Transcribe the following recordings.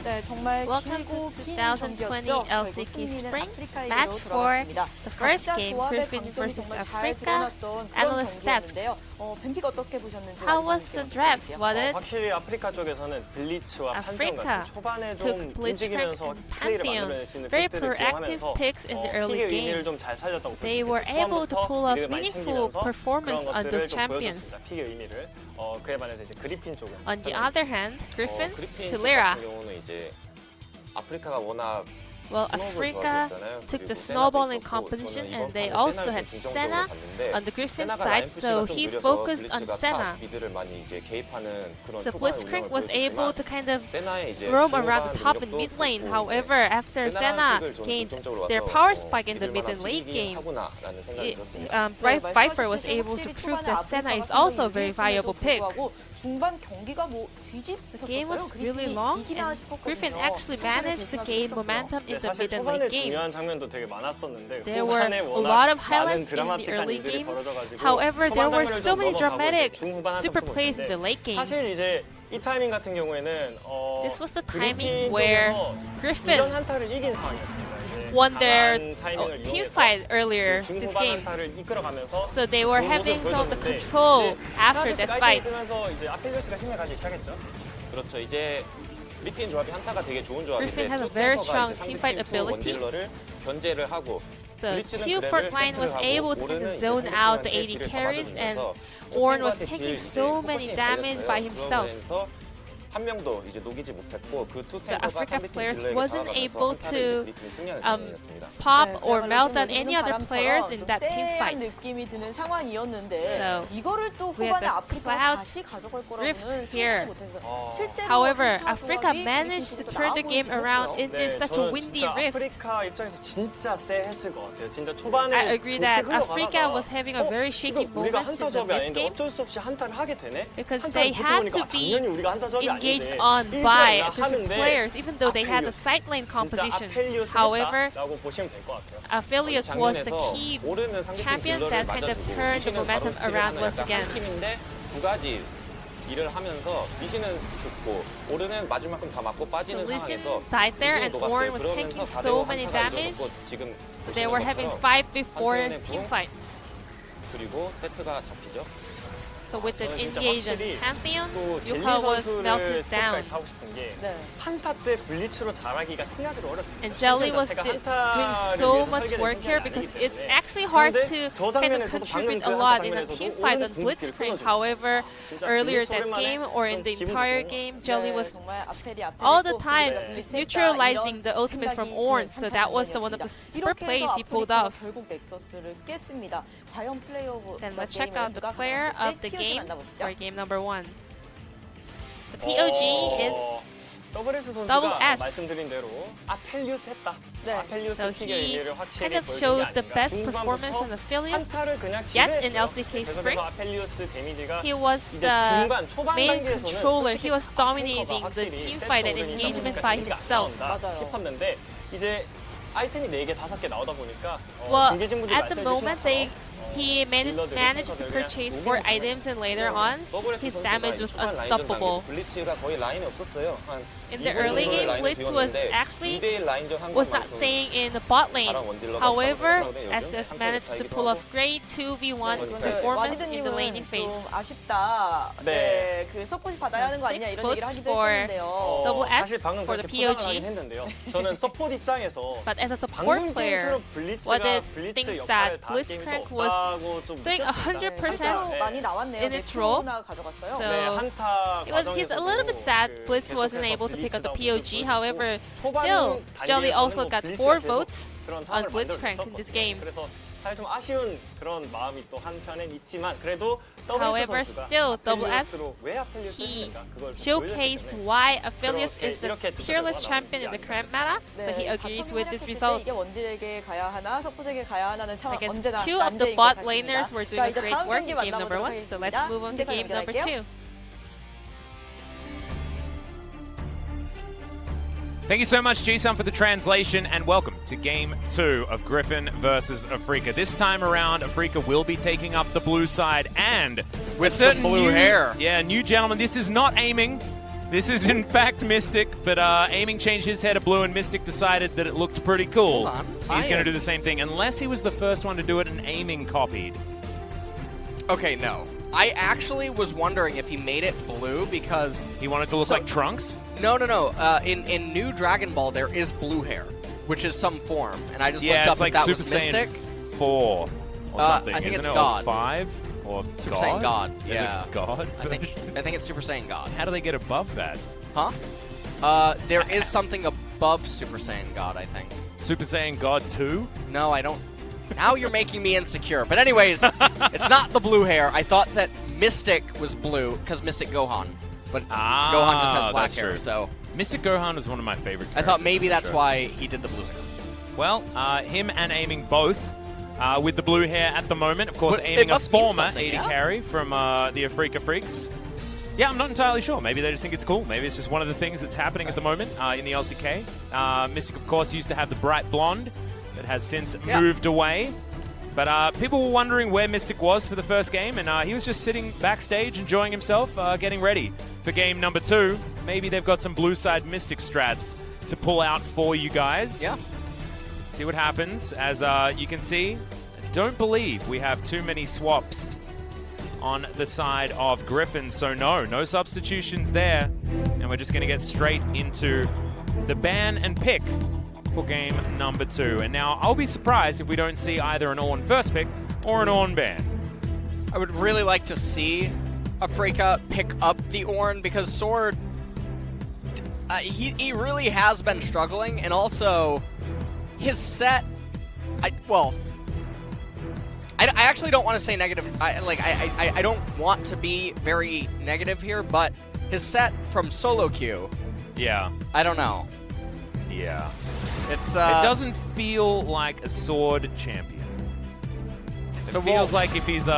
네, 정말 Welcome 길고 to 긴 2020 경기였죠. LCK 결국 Spring 승리는 match 아프리카 for 이대로 the first 각자 game, 조합의 Griffin 강점이 versus 정말 잘 Afreeca. 드러났던 그런 Analyst stats. 경기였는데요. 뱀픽 어떻게 보셨는지 How was the draft? Was it 확실히 아프리카 쪽에서는 블리츠와 판테온 Afreeca 같은 초반에 좀 took Blitzcrank 움직이면서 and 플레이를 Pantheon, 만들어낼 수 있는 very 픽들을 proactive 기용하면서 picks in the early 픽의 game. 의미를 좀 잘 살렸다고 볼 수 They were 있겠죠. able to pull off 초반부터 이득을 많이 meaningful 챙기면서 performance 그런 on 것들을 those 좀 champions. 보여줬습니다. 픽의 의미를. 그에 반해서 이제 그리핀 쪽은 On the other hand, Griffin 그리핀 to 쪽 Lyra. 같은 경우는 이제 아프리카가 워낙 Well, 스노우볼 Afreeca 조합이었잖아요. took the 그리고 snowballing 세나도 있었고, competition 저는 and 이번 they 판에 also 세나를 had 좀 긍정적으로 Senna 봤는데 on the Griffin 세나가 side, 라인 푸시가 so 좀 he 느려서 focused on 블리츠가 Senna. 탑 미드를 많이 이제 개입하는 그런 So 초반의 Blitzcrank 운영을 was able 보여줬지만 to kind of 세나의 이제 roam 중후반 around the top and 능력도 mid lane. 좋고 However, after 세나라는 Senna 픽을 저는 gained 긍정적으로 their 봐서 power spike in the mid 이들만한 and late 픽이긴 game, 하구나라는 생각이 들었습니다. Viper was able to prove that Senna is also a very viable pick. 중반 경기가 뭐 The game was really long, and Griffin actually managed to gain momentum in the 사실 mid and 초반에 late game. 중요한 장면도 되게 많았었는데 There were 후반에 a 워낙 lot of 많은 highlights in the 드라마틱한 early 일들이 game. 벌어져가지고 However, there 초반 were 장면을 so 좀 many 넘어가고 dramatic 이제 중후반 super 한타부터 plays in 보는데 the late games. 사실 이제 이 타이밍 같은 경우에는 This was the 그리핀 timing where 쪽에서 Griffin 이전 한타를 이긴 상황이었습니다. 이제 won their 강한 타이밍을 team 이용해서 fight earlier this 중후반 game. 한타를 이끌어가면서 So they were 좋은 having 모습을 some of the 보여줬는데 control 이제 after 하나씩 that fight. 뜨면서 이제 아펠리오스가 힘을 가지기 시작했죠. 그렇죠. 이제 그리핀 조합이 한타가 되게 좋은 조합인데 Griffin has a 투 very 탱커가 strong 이제 teamfight 상대 팀 투 ability. 원딜러를 견제를 하고 So 블리츠는 Two 그랩을 front line was 세트를 able 하고 to kind 오른은 of 이제 zone out the 상대팀한테 AD 딜을 carries, and 담아주면서 Ornn was 투 taking 탱커한테 딜 so 이제 many 포커싱이 damage by 걸렸어요. himself. 그러면서 한 명도 이제 녹이지 못했고 그 투 So 탱커가 Afreeca 상대팀 players 딜러에게 wasn't 다가가면서 able 한타를 to 이제 그리핀이 승리하는 장면이었습니다. pop 네, or 그야말로 melt on 좀 any other 바람처럼 players in 좀 that team 쎄한 fight. 느낌이 드는 상황이었는데 So, 이거를 또 we have 후반에 a 아프리카가 cloud 다시 가져갈 rift 거라고는 here. 생각 못했어요. 실제로 However, 한타 Afreeca 조합이 managed to 그리핀 turn the 쪽으로 game 나아보이긴 around 했고요. in this such a 저는 windy 진짜 rift. 아프리카 입장에서 진짜 쎄했을 것 같아요. 진짜 초반에 I agree that 그렇게 Afreeca 흘러가다가 was having a very shaky 이거 우리가 moments 한타 in the 조합이 mid 아닌데 game 어쩔 수 없이 한타를 하게 되네. because 한타를 they had 붙어보니까 to be 당연히 우리가 한타 조합이 engaged 아닌데 on 이 by 시간이나 different 하는데 players, even though they had a 아펠리오스. side lane 진짜 composition. 아펠리오스 However, 했다라고 보시면 될 것 같아요. Aphelios was the 장면에서 key 오르는 상대팀 champion 딜러를 that kind of 맞아주고 turned the 리시는 momentum 바로 around 딜을 once 하는 약간 again. 한 팀인데 두 가지 일을 하면서 리시는 죽고 오르는 맞을 만큼 다 맞고 So 빠지는 Lee 상황에서 Sin died there, and 리시는 Ornn 녹았어요. was 그러면서 taking 4대5 so many 한타가 damage. 이뤄졌고 지금 So they were having 것처럼 5v4 한편의 team 부- fights. 그리고 세트가 잡히죠. So with the 저는 진짜 engage 확실히 in Pantheon, 또 젤리 Yuka was 선수를 melted down. 스포트라이트 하고 싶은 게 네. 한타 때 블리츠로 잘하기가 생각으로 어렵습니다. And Jelly 실제로 was 제가 doing 한타를 so 위해서 much 설계된 work here 성격이 because 아니기 it's 때문에. actually hard 그런데 to 저 kind of 장면에서도 contribute 방금 a 그 lot 한타 in a 장면에서도 team fight on 오는 분위기를 Blitzcrank. 끊어줬어요. However, 진짜 earlier 블리츠 that 오랜만에 game or in 좀 the 기분 entire 좋은 것 game, 같아요. Jelly 네, was 정말 아펠이 all the 아펠이고 time 블리츠가 네. neutralizing 이런 the ultimate from 생각이 Ornn. 드는 So that was one of the super 이렇게 plays 해서 he pulled 아프리카가 off. 결국 넥서스를 깼습니다. 과연 플레이어 오브 Then 더 let's check 게임은 out the 누가 player of 가져갈지 the POG game 만나보시죠. for game number 1. The POG is WS Double 선수가 S. 말씀드린 대로 아펠리오스 했다. 네. 아펠리오스 So 픽의 he 의미를 확실히 kind of 보여준 게 showed the 아닌가. best performance in 중반부터 Aphelios 한타를 그냥 yet in 지배했어요. LCK Spring. 그래서 아펠리오스 데미지가 He was 이제 the 중반 초반 main 단계에서는 controller. 솔직히 He was dominating 아프리카가 the 확실히 team 세트 fight and 오르니까 engagement 보니까 by 데미지가 안 himself. 나온다 맞아요. 싶었는데 이제 아이템이 4개, 5개 나오다 보니까 Well, 중계진분들이 at the 말씀해 moment, 주신 he managed to purchase 4 items, and later on, his damage was unstoppable. 블리츠가 거의 라인이 없었어요. 한 In the early game, Blitz was actually was not staying in the bot lane. However, SS managed to pull off great 2v1 performance in the laning phase. 좀 아쉽다. 네, 그 서폿이 받아야 하는 거 아니냐 이런 얘기를 하기도 했었는데요. Double S 사실 방금 for the 그렇게 포장을 POG. 하긴 했는데요. 저는 서포트 입장에서 But as a support 방금 player, 게임처럼 블리츠가 what did 블리츠 think 역할을 that 다 Blitzcrank 게임도 was 없다고 좀 doing 느꼈습니다. 100% 많이 나왔네요. in its role. 가져갔어요. So 네, 한타 he's a little bit sad 과정에서도 Blitz 그 wasn't 계속해서 able to pick up the 블리츠라고 POG. 보여줬고 However, 초반 still, Jelly 단계에서는 also 뭐 got 블리츠가 4 계속 votes 그런 on 상황을 Blitzcrank in this 만들어냈었거든요. game. 그래서 사실 좀 아쉬운 그런 마음이 또 한편엔 있지만 그래도 WS However, 선수가 still, Double S, 아펠리오스로 왜 아펠리오스 he 했는가 그걸 좀 showcased 보여줬기 때문에 why Aphelios 그렇게 is the 이렇게 두 peerless 선수가 champion in the 나오지 current meta. So he 네, agrees 바텀이 with this 활약했을 때 result. 이게 원딜에게 가야 하나, 서폿에게 가야 하나는 참 I guess 언제나 2 of the 난제인 것 bot 같습니다. laners were 자, doing a 이제 great 다음 work 경기 in game number 만나보도록 1. So let's 하겠습니다. move on to 신대가 game number 연결할게요. 2. Thank you so much, Ji-sun, for the translation, and welcome to Game 2 of Griffin versus Afreeca. This time around, Afreeca will be taking up the blue side, and With some blue hair. Yeah, new gentleman. This is not aiming. This is in fact Mystic, but Aiming changed his hair to blue and Mystic decided that it looked pretty cool. Hold on. He's going to do the same thing, unless he was the first one to do it and Aiming copied. Okay, no. I actually was wondering if he made it blue because... He wanted to look like Trunks? No. In New Dragon Ball, there is blue hair, which is some form. And I just looked up it's like if that Super was Saiyan Mystic. 4 or something. I think Isn't it's it? God. Or 5? Or Super God? Saiyan God, Is yeah. it God? I think it's Super Saiyan God. How do they get above that? Huh? There is something above Super Saiyan God, I think. Super Saiyan God 2? No, I don't. Now you're making me insecure. But anyways, it's not the blue hair. I thought that Mystic was blue because Mystic Gohan. But Gohan just has black hair, true. so... Mystic Gohan was one of my favorite characters. I thought maybe that's sure. why he did the blue hair. Well, him and Aiming both with the blue hair at the moment. Of course, But it Aiming a must mean former something, AD yeah? carry from the Afreeca Freecs. Yeah, I'm not entirely sure. Maybe they just think it's cool. Maybe it's just one of the things that's happening at the moment in the LCK. Mystic, of course, used to have the bright blonde that has since moved away. But people were wondering where Mystic was for the first game, and he was just sitting backstage enjoying himself, getting ready for game number 2. Maybe they've got some blue side Mystic strats to pull out for you guys. Yeah. See what happens. As you can see, I don't believe we have too many swaps on the side of Griffin, so no substitutions there. And we're just going to get straight into the ban and pick for game number 2. And now I'll be surprised if we don't see either an Ornn first pick or an Ornn ban. I would really like to see Afreeca pick up the Ornn because Sword, he really has been struggling, and also his set, I actually don't want to say negative. I don't want to be very negative here, but his set from solo queue, Yeah. I don't know. Yeah. It's It doesn't feel like a Sword champion. It feels like if he's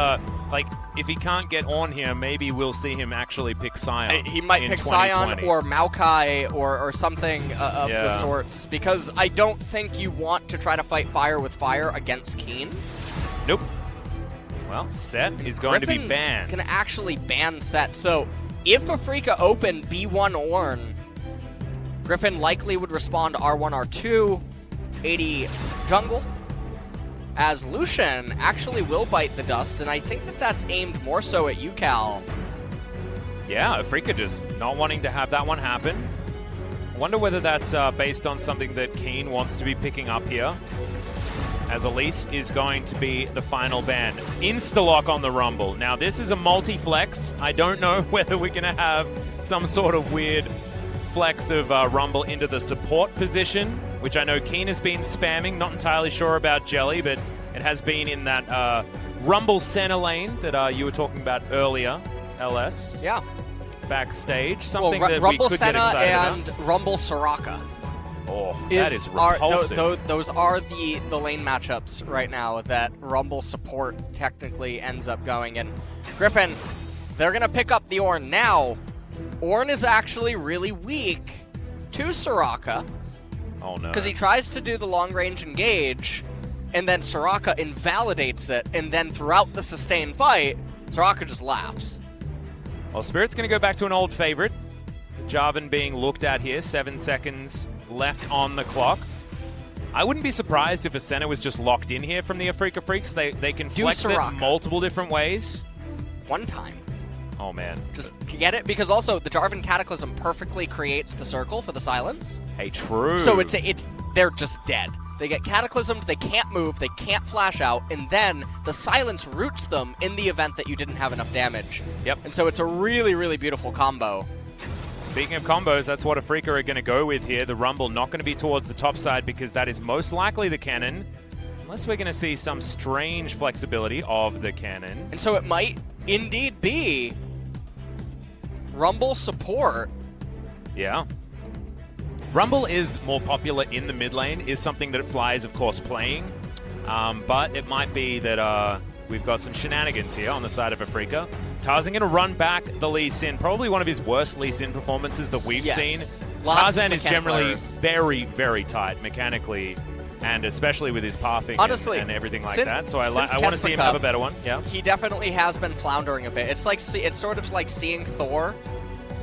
if he can't get on here, maybe we'll see him actually pick Sion. He might in pick 2020. Sion or Maokai or something of the Yeah. sorts, because I don't think you want to try to fight fire with fire against Keen. Nope. Well, Set is going to be Griffin's banned. Can actually ban Set. So if Afreeca open B1 Ornn, Griffin likely would respond to R1, R2, 80 jungle, as Lucian actually will bite the dust, and I think that that's aimed more so at UCal. Yeah, Afreeca just not wanting to have that one happen. I wonder whether that's based on something that Keen wants to be picking up here, as Elise is going to be the final ban. Insta-lock on the Rumble. Now, this is a multi-flex. I don't know whether we're going to have some sort of weird flex of Rumble into the support position, which I know Keen has been spamming. Not entirely sure about Jelly, but it has been in that Rumble center lane that you were talking about earlier, LS. Yeah. Backstage. Something that Rumble we could Senna get excited and about. Rumble Soraka. Oh, that is repulsive. Those are the lane matchups right now that Rumble support technically ends up going. And Griffin, they're going to pick up the Ornn now. Ornn is actually really weak to Soraka. Oh no. Because he tries to do the long-range engage, and then Soraka invalidates it, and then throughout the sustained fight, Soraka just laughs. Well, Spirit's going to go back to an old favorite. Jarvan being looked at here. 7 seconds left on the clock. I wouldn't be surprised if a center was just locked in here from the Afreeca Freecs. They can flex it multiple different ways. One time. Oh, man. Just get it? Because also, the Jarvan Cataclysm perfectly creates the circle for the silence. Hey, true. So they're just dead. They get Cataclysmed, they can't move, they can't flash out, and then the silence roots them in the event that you didn't have enough damage. Yep. And so it's a really, really beautiful combo. Speaking of combos, that's what Afreeca are going to go with here. The Rumble not going to be towards the top side because that is most likely the cannon. Unless we're going to see some strange flexibility of the cannon. And so it might indeed be Rumble support. Yeah. Rumble is more popular in the mid lane, is something that Fly is, of course, playing. But it might be that we've got some shenanigans here on the side of Afreeca. Tarzan going to run back the Lee Sin, probably one of his worst Lee Sin performances that we've seen. Tarzan is generally very, very tight mechanically, and especially with his pathing and everything like that. So I want to see him have a better one. Yeah, he definitely has been floundering a bit. It's sort of like seeing Thor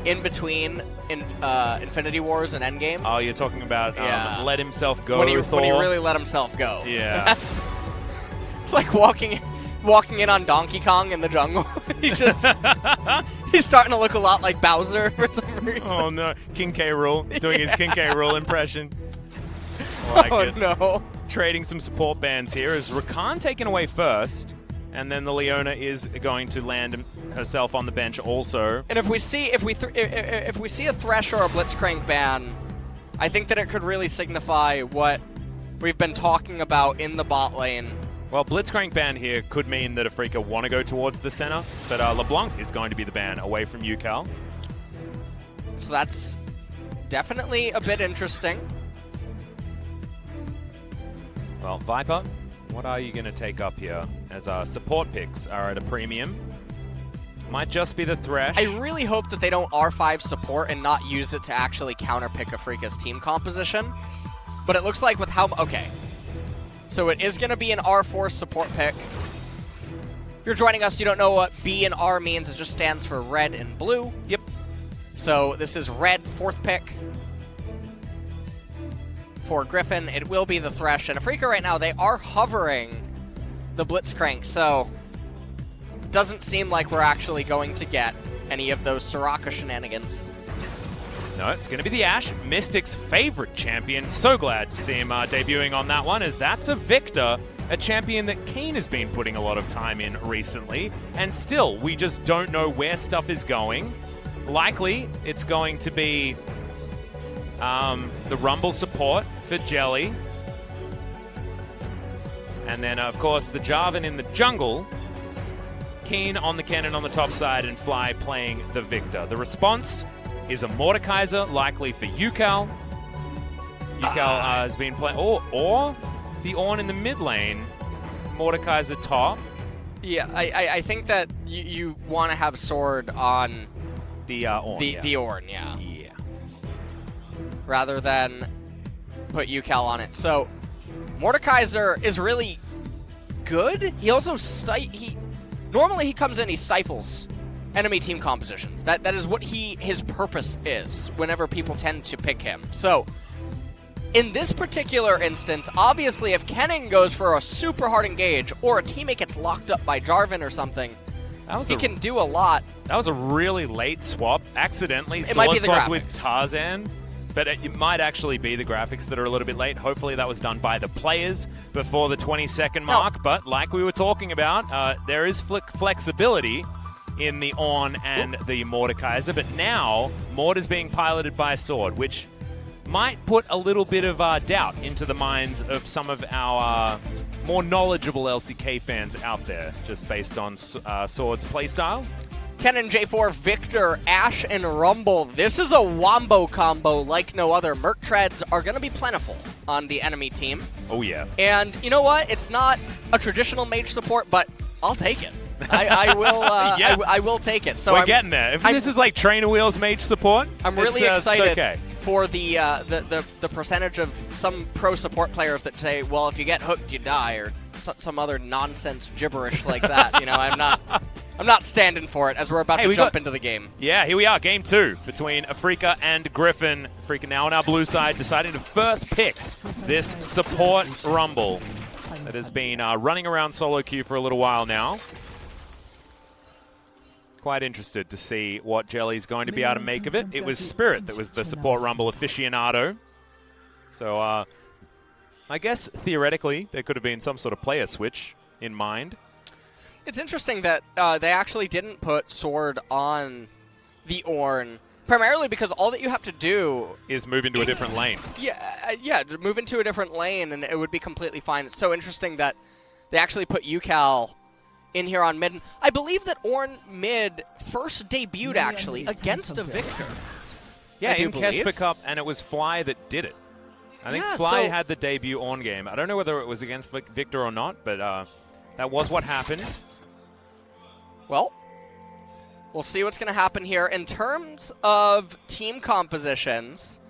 in between Infinity Wars and Endgame. Oh, you're talking about let himself go, when he Thor? really let himself go. Yeah. It's like walking in on Donkey Kong in the jungle. He's starting to look a lot like Bowser for some reason. Oh no, King K. Rool doing his King K. Rool impression. Like no. Trading some support bands here is Rakan taken away first, and then the Leona is going to land herself on the bench also. And if we see a Thresh or a Blitzcrank ban, I think that it could really signify what we've been talking about in the bot lane. Well, Blitzcrank ban here could mean that Afreeca want to go towards the center, but LeBlanc is going to be the ban away from UCal. So that's definitely a bit interesting. Well, Viper, what are you going to take up here as our support picks are at a premium? Might just be the Thresh. I really hope that they don't R5 support and not use it to actually counterpick Afreeca's team composition. But it looks like with how... Okay. So it is going to be an R4 support pick. If you're joining us, you don't know what B and R means. It just stands for red and blue. Yep. So this is red, 4th pick. For Griffin, it will be the Thresh. And Afreeca right now, they are hovering the Blitzcrank, so doesn't seem like we're actually going to get any of those Soraka shenanigans. No, it's going to be the Ashe, Mystic's favorite champion. So glad to see him debuting on that one, as that's a Victor, a champion that Kane has been putting a lot of time in recently. And still, we just don't know where stuff is going. Likely, it's going to be the Rumble support for Jelly. And then, of course, the Jarvan in the jungle. Keen on the cannon on the top side and Fly playing the Victor. The response is a Mordekaiser, likely for UCal. UCal has been playing... Or the Ornn in the mid lane. Mordekaiser top. Yeah, I think that you want to have Sword on the Ornn. The Ornn, yeah. Yeah. Rather than put UCal on it. So, Mordekaiser is really good. He also... Normally he comes in, he stifles enemy team compositions. That is what his purpose is whenever people tend to pick him. So, in this particular instance, obviously if Kennen goes for a super hard engage or a teammate gets locked up by Jarvan or something, he can do a lot. That was a really late swap. Accidentally sword swapped with Tarzan. But it might actually be the graphics that are a little bit late. Hopefully that was done by the players before the 20-second mark. No. But like we were talking about, there is flexibility in the Ornn and the Mordekaiser. But now, Mord is being piloted by a sword, which might put a little bit of doubt into the minds of some of our more knowledgeable LCK fans out there, just based on Sword's playstyle. Kennen, J4, Victor, Ashe, and Rumble. This is a wombo combo like no other. Merc Treads are going to be plentiful on the enemy team. Oh, yeah. And you know what? It's not a traditional mage support, but I'll take it. I will yeah. I will take it. So We're getting there. If this is like Trainer Wheels mage support, I'm really excited for the percentage of some pro support players that say, well, if you get hooked, you die, or some other nonsense gibberish like that. You know, I'm not standing for it as we're about to jump into the game. Yeah, here we are, game 2 between Afreeca and Griffin. Afreeca now on our blue side, deciding to first pick this support Rumble that has been running around solo queue for a little while now. Quite interested to see what Jelly's going to be able to make of it. It was Spirit that was the support Rumble aficionado. So, I guess theoretically there could have been some sort of player switch in mind. It's interesting that they actually didn't put Sword on the Ornn, primarily because all that you have to do is move into a different lane. Yeah, move into a different lane and it would be completely fine. It's so interesting that they actually put UCal in here on mid. I believe that Ornn mid first debuted actually against a Victor. Yeah, in Kesper Cup, and it was Fly that did it. I think Fly had the debut Ornn game. I don't know whether it was against Victor or not, but that was what happened. Well, we'll see what's going to happen here. In terms of team compositions,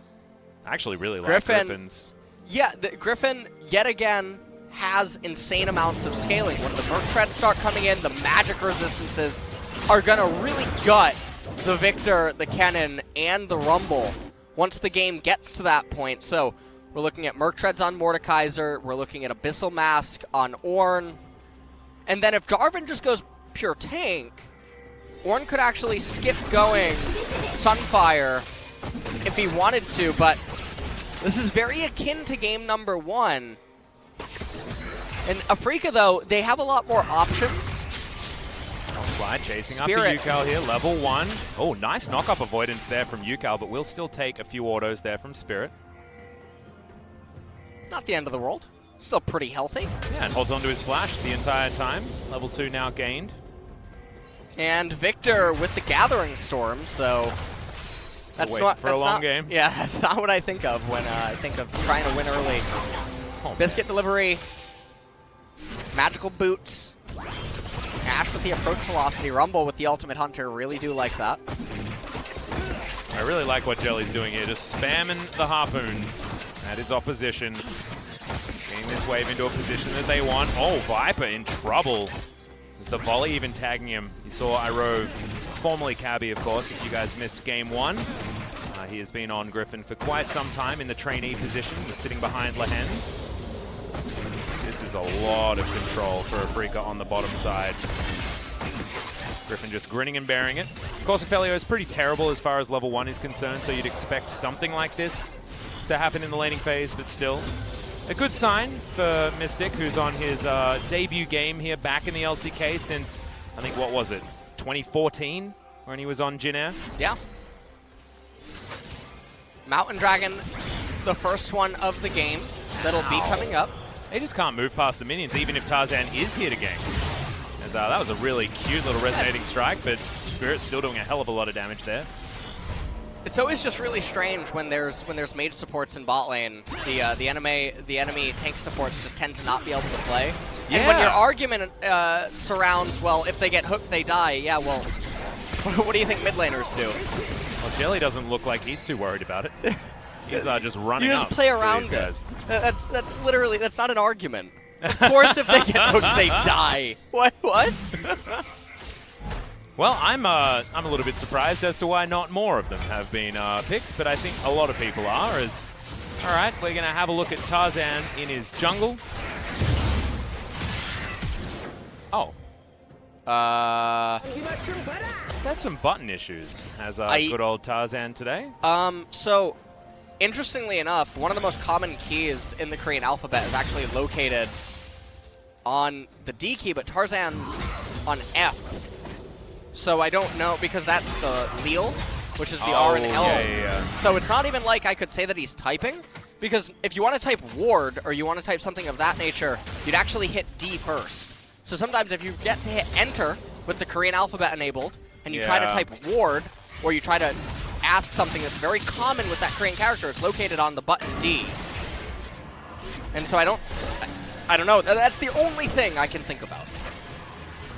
I actually really like Griffin's. Yeah, Griffin, yet again, has insane amounts of scaling. When the Merc Treads start coming in, the magic resistances are going to really gut the Victor, the Cannon, and the Rumble once the game gets to that point. So we're looking at Merc Treads on Mordekaiser, we're looking at Abyssal Mask on Ornn, and then if Jarvan just goes pure tank, Ornn could actually skip going Sunfire if he wanted to, but this is very akin to game number 1. And Afreeca, though, they have a lot more options. Fly chasing Spirit. after Yukal here, level 1. Oh, nice knock-up avoidance there from Yukal, but we'll still take a few autos there from Spirit. Not the end of the world. Still pretty healthy. Yeah, and holds onto his flash the entire time. Level 2 now gained. And Victor with the Gathering Storm, so that's Wait not for that's a long not- game. Yeah, that's not what I think of when I think of trying to win early. Oh, Biscuit delivery, magical boots, Ash with the approach velocity, Rumble with the ultimate hunter. Really do like that. I really like what Jelly's doing here, just spamming the harpoons at his opposition. Getting this wave into a position that they want. Oh, Viper in trouble. Is the volley even tagging him? You saw Iroh, formerly Cabby, of course, if you guys missed game 1. He has been on Griffin for quite some time in the trainee position, just sitting behind Lehens. This is a lot of control for Afreeca on the bottom side. Griffin just grinning and bearing it. Of course, Aphelios is pretty terrible as far as level 1 is concerned, so you'd expect something like this to happen in the laning phase, but still. A good sign for Mystic, who's on his debut game here back in the LCK since, I think, what was it, 2014, when he was on Jin Air? Yeah. Mountain Dragon, the first one of the game that'll be coming up. They just can't move past the minions, even if Tarzan is here to gank. As, that was a really cute little resonating strike, but Spirit's still doing a hell of a lot of damage there. It's always just really strange when there's mage supports in bot lane. The enemy tank supports just tend to not be able to play. Yeah. And when your argument surrounds, well, if they get hooked, they die. Yeah, well, what do you think mid laners do? Well, Jelly doesn't look like he's too worried about it. He's just running You just up play to around these it. guys. That's literally, that's not an argument. Of course, if they get hooked, they die. What? Well, I'm a little bit surprised as to why not more of them have been picked, but I think a lot of people are. As all right, we're gonna have a look at Tarzan in his jungle. Oh, he's had some button issues as good old Tarzan today. So, interestingly enough, one of the most common keys in the Korean alphabet is actually located on the D key, but Tarzan's on F. So I don't know, because that's the Leal, which is the R and L. Yeah. So it's not even like I could say that he's typing, because if you want to type ward, or you want to type something of that nature, you'd actually hit D first. So sometimes if you get to hit enter with the Korean alphabet enabled, and you try to type ward, or you try to ask something that's very common with that Korean character, it's located on the button D. And so I don't know, that's the only thing I can think about.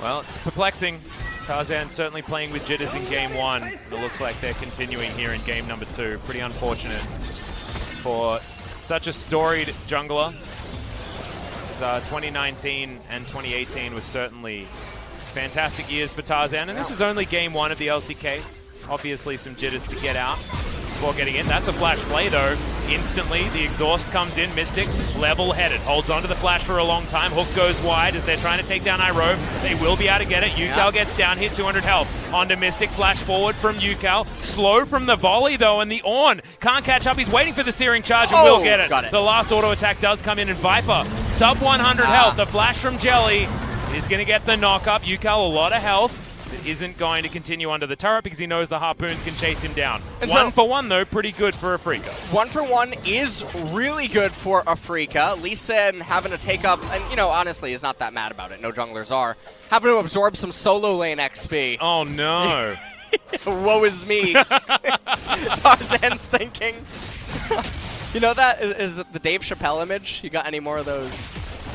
Well, it's perplexing. Tarzan certainly playing with jitters in game 1. It looks like they're continuing here in game number 2. Pretty unfortunate for such a storied jungler. 2019 and 2018 was certainly fantastic years for Tarzan, and this is only game 1 of the LCK. Obviously some jitters to get out before getting in. That's a flash play though. Instantly, the exhaust comes in. Mystic, level-headed, holds onto the flash for a long time. Hook goes wide as they're trying to take down Iroh. They will be able to get it. Yukal gets down, hit 200 health. Onto Mystic, flash forward from Yukal. Slow from the volley though, and the Ornn can't catch up. He's waiting for the searing charge and will get it. Got it. The last auto attack does come in, and Viper, sub 100 health. The flash from Jelly is going to get the knock up. Yukal, a lot of health. Isn't going to continue under the turret because he knows the harpoons can chase him down. And 1 for 1 though, pretty good for Afreeca. 1 for 1 is really good for Afreeca. Lee Sin having to take up, and you know, honestly, is not that mad about it. No junglers are. Having to absorb some solo lane XP. Oh no. Woe is me. Tarzan's thinking. You know that is the Dave Chappelle image? You got any more of those?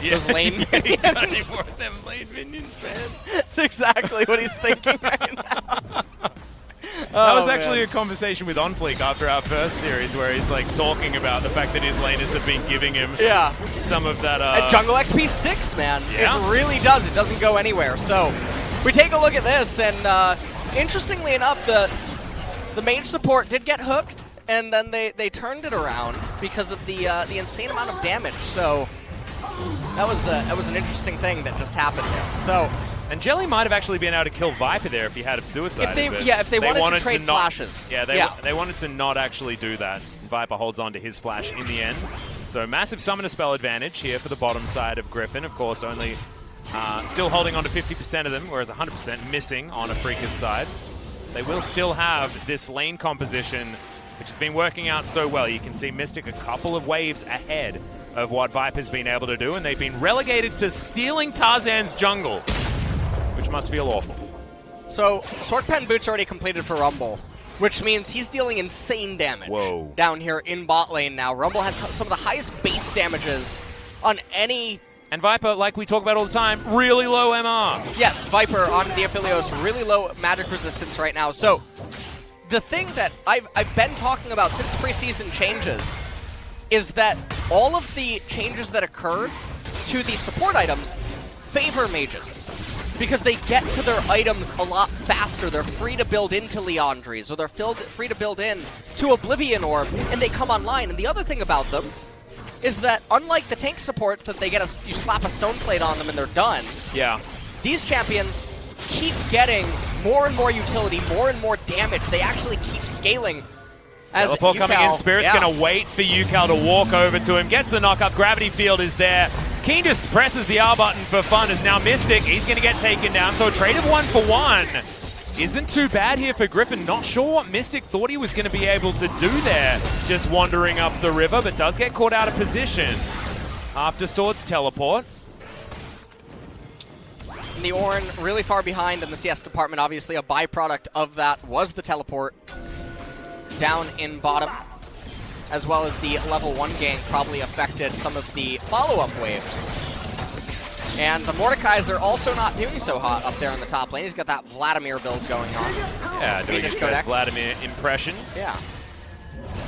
Those lane minions? Got any more 7 lane minions, man? That's exactly what he's thinking right now. That was actually a conversation with OnFleek after our first series where he's like talking about the fact that his laners have been giving him some of that jungle XP sticks, man. Yeah. It really does. It doesn't go anywhere. So we take a look at this, and interestingly enough, the the mage support did get hooked, and then they turned it around because of the insane amount of damage. So that was an interesting thing that just happened there. So. And Jelly might have actually been able to kill Viper there if he had suicide. If they wanted to trade flashes. Yeah, they wanted to not actually do that. Viper holds on to his flash in the end. So massive summoner spell advantage here for the bottom side of Griffin. Of course, only still holding on to 50% of them, whereas 100% missing on Afreeca's side. They will still have this lane composition, which has been working out so well. You can see Mystic a couple of waves ahead of what Viper's been able to do, and they've been relegated to stealing Tarzan's jungle, which must feel awful. So, Sorkpen Boots already completed for Rumble, which means he's dealing insane damage down here in bot lane now. Rumble has some of the highest base damages on any... And Viper, like we talk about all the time, really low MR. Yes, Viper on the Aphelios, really low magic resistance right now. So, the thing that I've been talking about since preseason changes is that all of the changes that occurred to the support items favor mages. Because they get to their items a lot faster. They're free to build into Leandries, or they're free to build in to Oblivion Orb, and they come online. And the other thing about them is that, unlike the tank supports that they get you slap a stone plate on them and they're done. Yeah. These champions keep getting more and more utility, more and more damage. They actually keep scaling. Teleport coming in. Spirit's going to wait for Yukal to walk over to him. Gets the knock-up. Gravity Field is there. Keen just presses the R button for fun as now Mystic. He's going to get taken down. So a trade of 1-for-1 isn't too bad here for Griffin. Not sure what Mystic thought he was going to be able to do there. Just wandering up the river, but does get caught out of position after Sword's teleport. And the Ornn really far behind in the CS department. Obviously a byproduct of that was the teleport down in bottom, as well as the level 1 gank probably affected some of the follow-up waves. And the Mordekaiser also not doing so hot up there in the top lane. He's got that Vladimir build going on. Yeah, doing his best Vladimir impression. Yeah.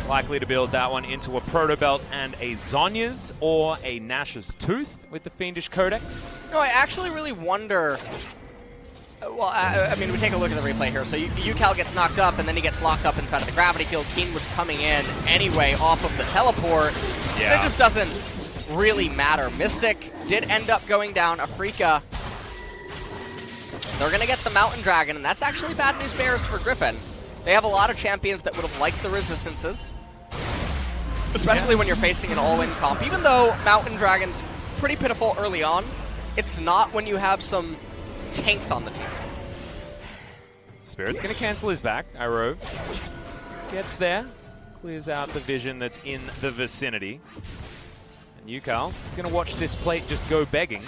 Likely to build that one into a Proto Belt and a Zonya's or a Nash's Tooth with the Fiendish Codex. No, I actually really wonder... Well, I mean, we take a look at the replay here. So Yukal gets knocked up, and then he gets locked up inside of the gravity field. Keen was coming in anyway off of the teleport. Yeah. It just doesn't really matter. Mystic did end up going down. Afreeca, they're going to get the Mountain Dragon, and that's actually bad news bears for Griffin. They have a lot of champions that would have liked the resistances, especially when you're facing an all-in comp. Even though Mountain Dragon's pretty pitiful early on, it's not when you have some tanks on the team. Spirit's going to cancel his back. Iroh gets there, clears out the vision that's in the vicinity. And Yukal going to watch this plate just go begging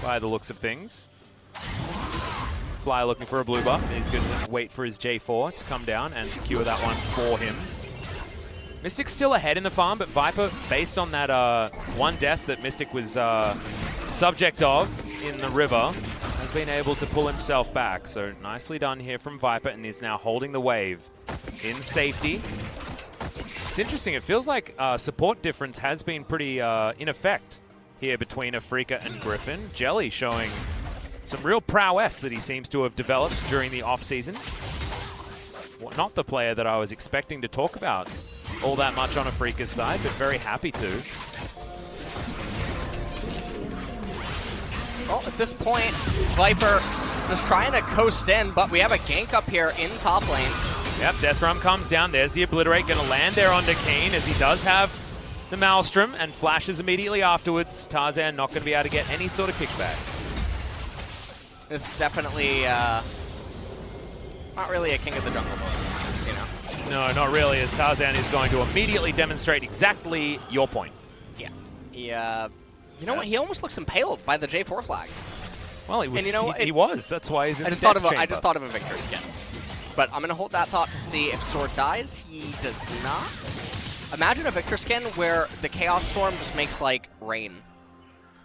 by the looks of things. Fly looking for a blue buff. He's going to wait for his J4 to come down and secure that one for him. Mystic's still ahead in the farm, but Viper, based on that one death that Mystic was subject of in the river, has been able to pull himself back. So nicely done here from Viper, and is now holding the wave in safety. It's interesting. It feels like support difference has been pretty in effect here between Afreeca and Griffin. Jelly showing some real prowess that he seems to have developed during the off-season. Well, not the player that I was expecting to talk about all that much on Afreeca's side, but very happy to. Well, at this point, Viper just trying to coast in, but we have a gank up here in top lane. Yep, Death Rum comes down. There's the Obliterate, going to land there onto Kane, as he does have the Maelstrom, and flashes immediately afterwards. Tarzan not going to be able to get any sort of kickback. This is definitely not really a King of the Jungle mode, you know? No, not really, as Tarzan is going to immediately demonstrate exactly your point. Yeah. You know what? He almost looks impaled by the J4 flag. Well, he was. That's why he's in the death chamber. I just thought of a Victor skin. But I'm going to hold that thought to see if Sword dies. He does not. Imagine a Victor skin where the Chaos Storm just makes, like, rain.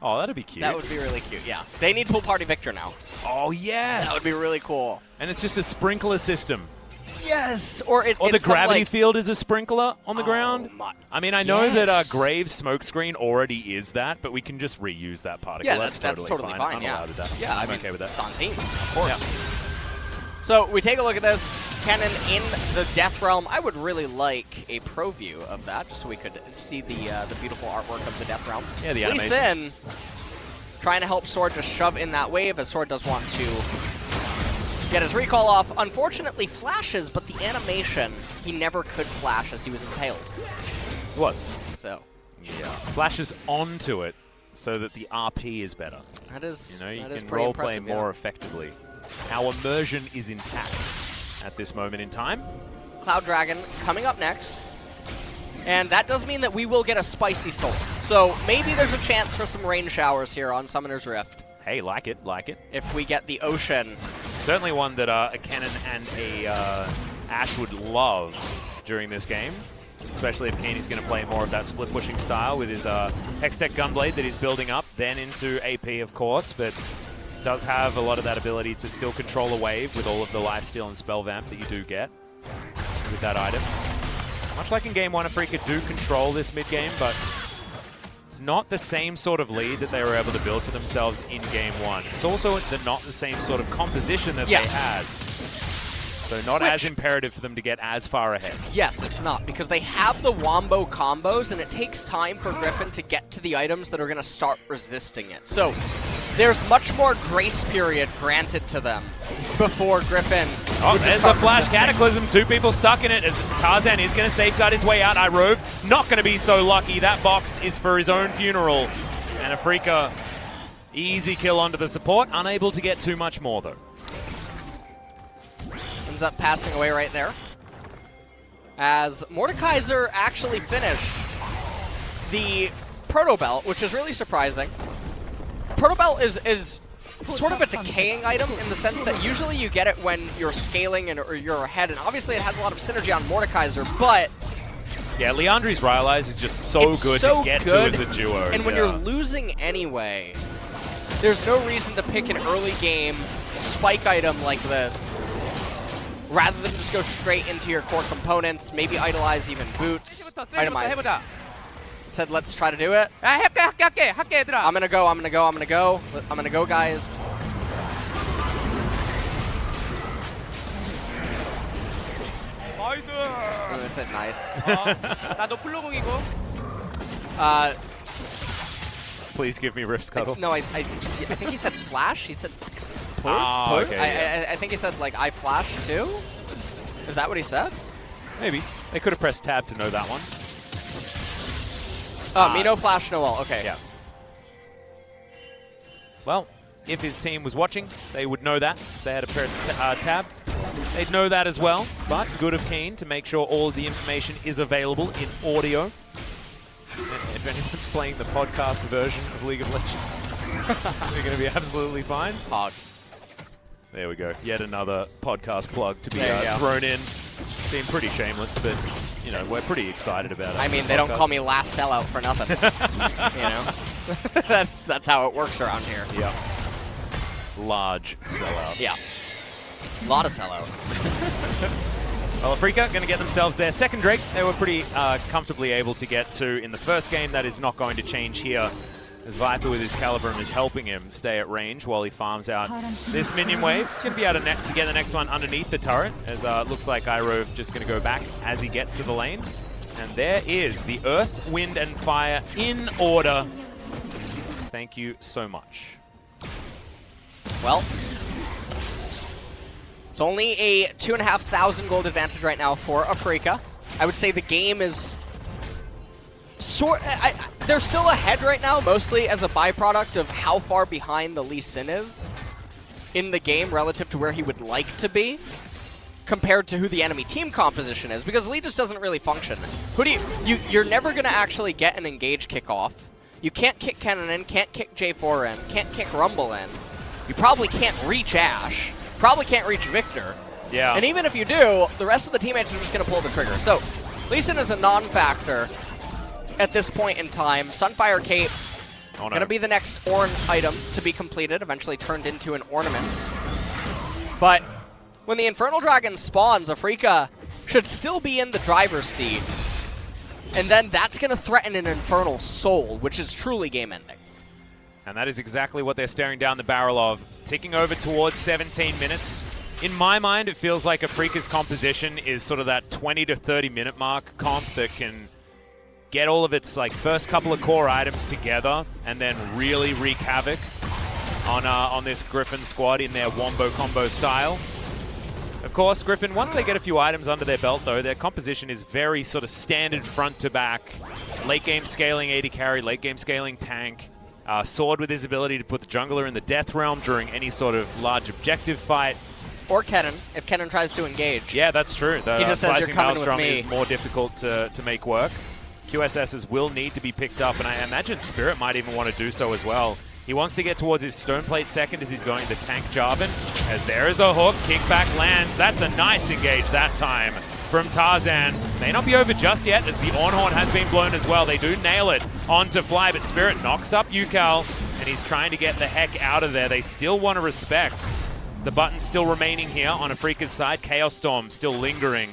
Oh, that'd be cute. That would be really cute, yeah. They need Pool Party Victor now. Oh, yes! That would be really cool. And it's just a sprinkler system. Yes! Or the gravity field is a sprinkler on the ground. I mean, I know that Graves' smokescreen already is that, but we can just reuse that particle. Yeah, that's totally fine. I'm allowed to do that. Yeah, I'm okay with that. It's on theme, of course. Yeah. So we take a look at this. Cannon in the Death Realm. I would really like a pro view of that, just so we could see the beautiful artwork of the Death Realm. Yeah, the Lee Sin trying to help Sword just shove in that wave, as Sword does want to get his recall off. Unfortunately, flashes, but the animation, he never could flash as he was impaled. Was. So, yeah. Flashes onto it so that the RP is better. that is, You know, you that is can pretty roleplay impressive, more yeah. effectively. Our immersion is intact at this moment in time. Cloud Dragon coming up next. And that does mean that we will get a spicy soul. So maybe there's a chance for some rain showers here on Summoner's Rift. Hey, like it, like it. If we get the ocean. Certainly one that a Cannon and a Ashe would love during this game. Especially if Keeney's going to play more of that split pushing style with his Hextech Gunblade that he's building up, then into AP, of course, but does have a lot of that ability to still control a wave with all of the lifesteal and spell vamp that you do get with that item. Much like in Game 1, Afreeca do control this mid-game, but it's not the same sort of lead that they were able to build for themselves in Game 1. It's also not the same sort of composition that they had. So not as imperative for them to get as far ahead. Yes, it's not, because they have the wombo combos, and it takes time for Griffin to get to the items that are going to start resisting it. So there's much more grace period granted to them before Griffin. Oh, there's the Flash Cataclysm. Two people stuck in it as Tarzan is going to safeguard his way out. Irove not going to be so lucky. That box is for his own funeral. And Afreeca, easy kill onto the support. Unable to get too much more, though. Ends up passing away right there. As Mordekaiser actually finished the Proto Belt, which is really surprising. Proto Belt is sort of a decaying item in the sense that usually you get it when you're scaling or you're ahead, and obviously it has a lot of synergy on Mordekaiser, but yeah, Leandri's Rylai's is just so good to get to as a duo. And when you're losing anyway, there's no reason to pick an early game spike item like this rather than just go straight into your core components, maybe idolize even boots, itemize. Said let's try to do it. I'm gonna go, I'm gonna go, guys. I said nice. Please give me Rift Scuttle. No, I think he said flash. He said okay, I think he said like I flash too. Is that what he said? Maybe. They could have pressed tab to know that one. Oh, me no flash, no wall. Okay. Yeah. Well, if his team was watching, they would know that. They had a press tab. They'd know that as well. But good of Keen to make sure all of the information is available in audio. And if anyone's playing the podcast version of League of Legends, they're going to be absolutely fine. Hog. There we go. Yet another podcast plug to be thrown in. Being pretty shameless, but you know we're pretty excited about it. I mean, they don't call me last sellout for nothing. You know, that's how it works around here. Yeah. Large sellout. Yeah. A lot of sellout. Well, Afreeca going to get themselves their second Drake. They were pretty comfortably able to get to in the first game. That is not going to change here, as Viper with his Calibrum is helping him stay at range while he farms out this minion wave. He's going to be able to get the next one underneath the turret, as it looks like Irove just going to go back as he gets to the lane. And there is the Earth, Wind, and Fire in order. Thank you so much. Well, it's only a 2,500 gold advantage right now for Afreeca. I would say the game is they're still ahead right now, mostly as a byproduct of how far behind the Lee Sin is in the game relative to where he would like to be, compared to who the enemy team composition is, because Lee just doesn't really function. You're never going to actually get an engage kick off. You can't kick Cannon in, can't kick J4 in, can't kick Rumble in. You probably can't reach Ashe, probably can't reach Victor. Yeah. And even if you do, the rest of the teammates are just going to pull the trigger. So, Lee Sin is a non-factor at this point in time. Sunfire Cape going to be the next orange item to be completed, eventually turned into an ornament. But when the Infernal Dragon spawns, Afreeca should still be in the driver's seat. And then that's going to threaten an Infernal Soul, which is truly game-ending. And that is exactly what they're staring down the barrel of. Ticking over towards 17 minutes. In my mind, it feels like Afreeca's composition is sort of that 20 to 30 minute mark comp that can get all of its like first couple of core items together and then really wreak havoc on this Griffin squad in their wombo combo style. Of course, Griffin, once they get a few items under their belt though, their composition is very sort of standard front to back. Late game scaling AD carry, late game scaling tank. Sword with his ability to put the jungler in the death realm during any sort of large objective fight. Or Kennen, if Kennen tries to engage. Yeah, that's true. The He just says, "You're slicing coming with maelstrom me." is more difficult to make work. QSSs will need to be picked up, and I imagine Spirit might even want to do so as well. He wants to get towards his Stoneplate second as he's going to tank Jarvan. As there is a hook, kickback lands. That's a nice engage that time from Tarzan. May not be over just yet as the Ornhorn has been blown as well. They do nail it onto Fly, but Spirit knocks up Yukal, and he's trying to get the heck out of there. They still want to respect. The button's still remaining here on Afreeca's side. Chaos Storm still lingering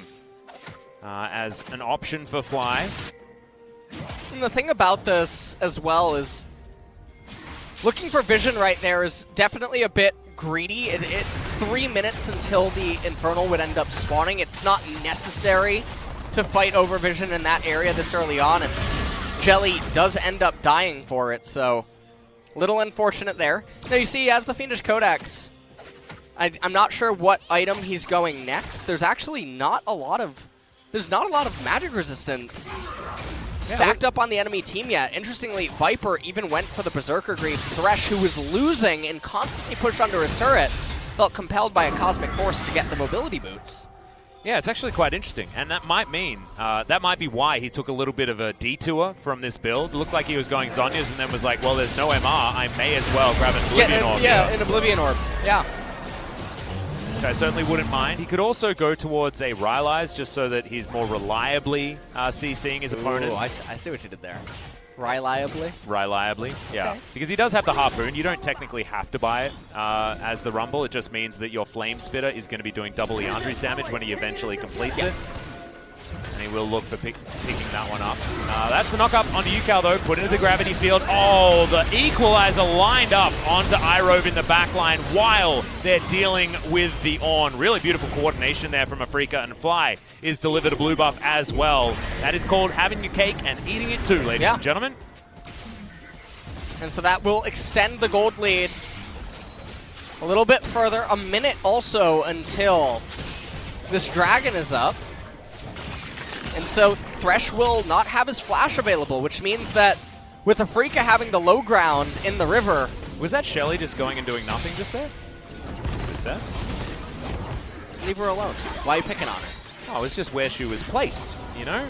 as an option for Fly. And the thing about this as well is looking for vision right there is definitely a bit greedy. It's 3 minutes until the Infernal would end up spawning. It's not necessary to fight over vision in that area this early on, and Jelly does end up dying for it, so little unfortunate there. Now you see, as the Fiendish Codex, I'm not sure what item he's going next. There's actually not a lot of magic resistance stacked up on the enemy team yet. Interestingly, Viper even went for the Berserker Greaves. Thresh, who was losing and constantly pushed under his turret, felt compelled by a Cosmic Force to get the mobility boots. Yeah, it's actually quite interesting, and that might mean, that might be why he took a little bit of a detour from this build. It looked like he was going Zhonya's and then was like, well, there's no MR, I may as well grab an Oblivion Orb. Yeah, an Oblivion Orb, yeah. Which I certainly wouldn't mind. He could also go towards a Rylai's just so that he's more reliably CCing his opponents. Ooh, I see what you did there. Reliably? Reliably, yeah. Okay. Because he does have the Harpoon. You don't technically have to buy it as the Rumble. It just means that your Flame Spitter is going to be doing double Leandri's damage when he eventually completes it. And he will look for picking that one up. That's the knock-up onto Yukal, though. Put into the gravity field. Oh, the Equalizer lined up onto Irove in the backline while they're dealing with the Ornn. Really beautiful coordination there from Afreeca, and Fly is delivered a blue buff as well. That is called having your cake and eating it too, ladies and gentlemen. And so that will extend the gold lead a little bit further. A minute also until this dragon is up. And so Thresh will not have his flash available, which means that with Afreeca having the low ground in the river... Was that Shelly just going and doing nothing just there? What is that? Leave her alone. Why are you picking on her? Oh, it's just where she was placed, you know?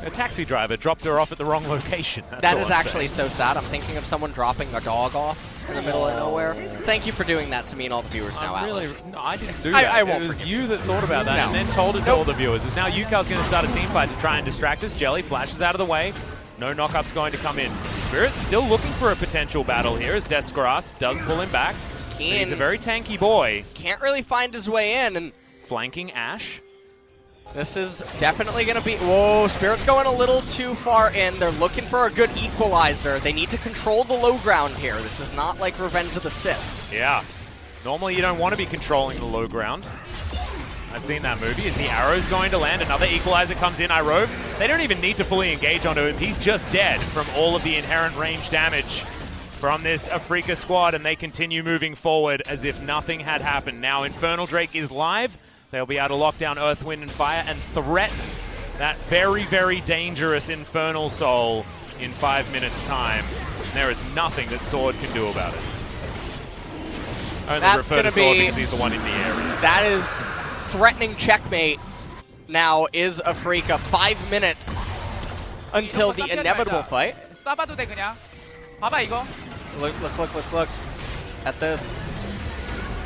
A taxi driver dropped her off at the wrong location. That is actually so sad. I'm thinking of someone dropping a dog off in the middle of nowhere. Thank you for doing that to me and all the viewers now, Alex. No, I didn't do that. I won't It was forgive you that thought about that and then told it to all the viewers. As now Yukal's going to start a team fight to try and distract us. Jelly flashes out of the way. No knock-up's going to come in. Spirit's still looking for a potential battle here as Death's Grasp does pull him back. He's a very tanky boy. Can't really find his way in, and flanking Ashe. This is definitely going to be... Whoa, Spirit's going a little too far in. They're looking for a good equalizer. They need to control the low ground here. This is not like Revenge of the Sith. Yeah. Normally you don't want to be controlling the low ground. I've seen that movie. Is the arrow's going to land? Another equalizer comes in. Irove. They don't even need to fully engage onto him. He's just dead from all of the inherent range damage from this Afreeca squad, and they continue moving forward as if nothing had happened. Now Infernal Drake is live. They'll be able to lock down Earth, Wind, and Fire and threaten that very, very dangerous Infernal Soul in 5 minutes' time. And there is nothing that Sword can do about it. Only refer to Sword because he's the one in the area. That is threatening checkmate. Now is Afreeca 5 minutes until the inevitable fight. Let's look at this.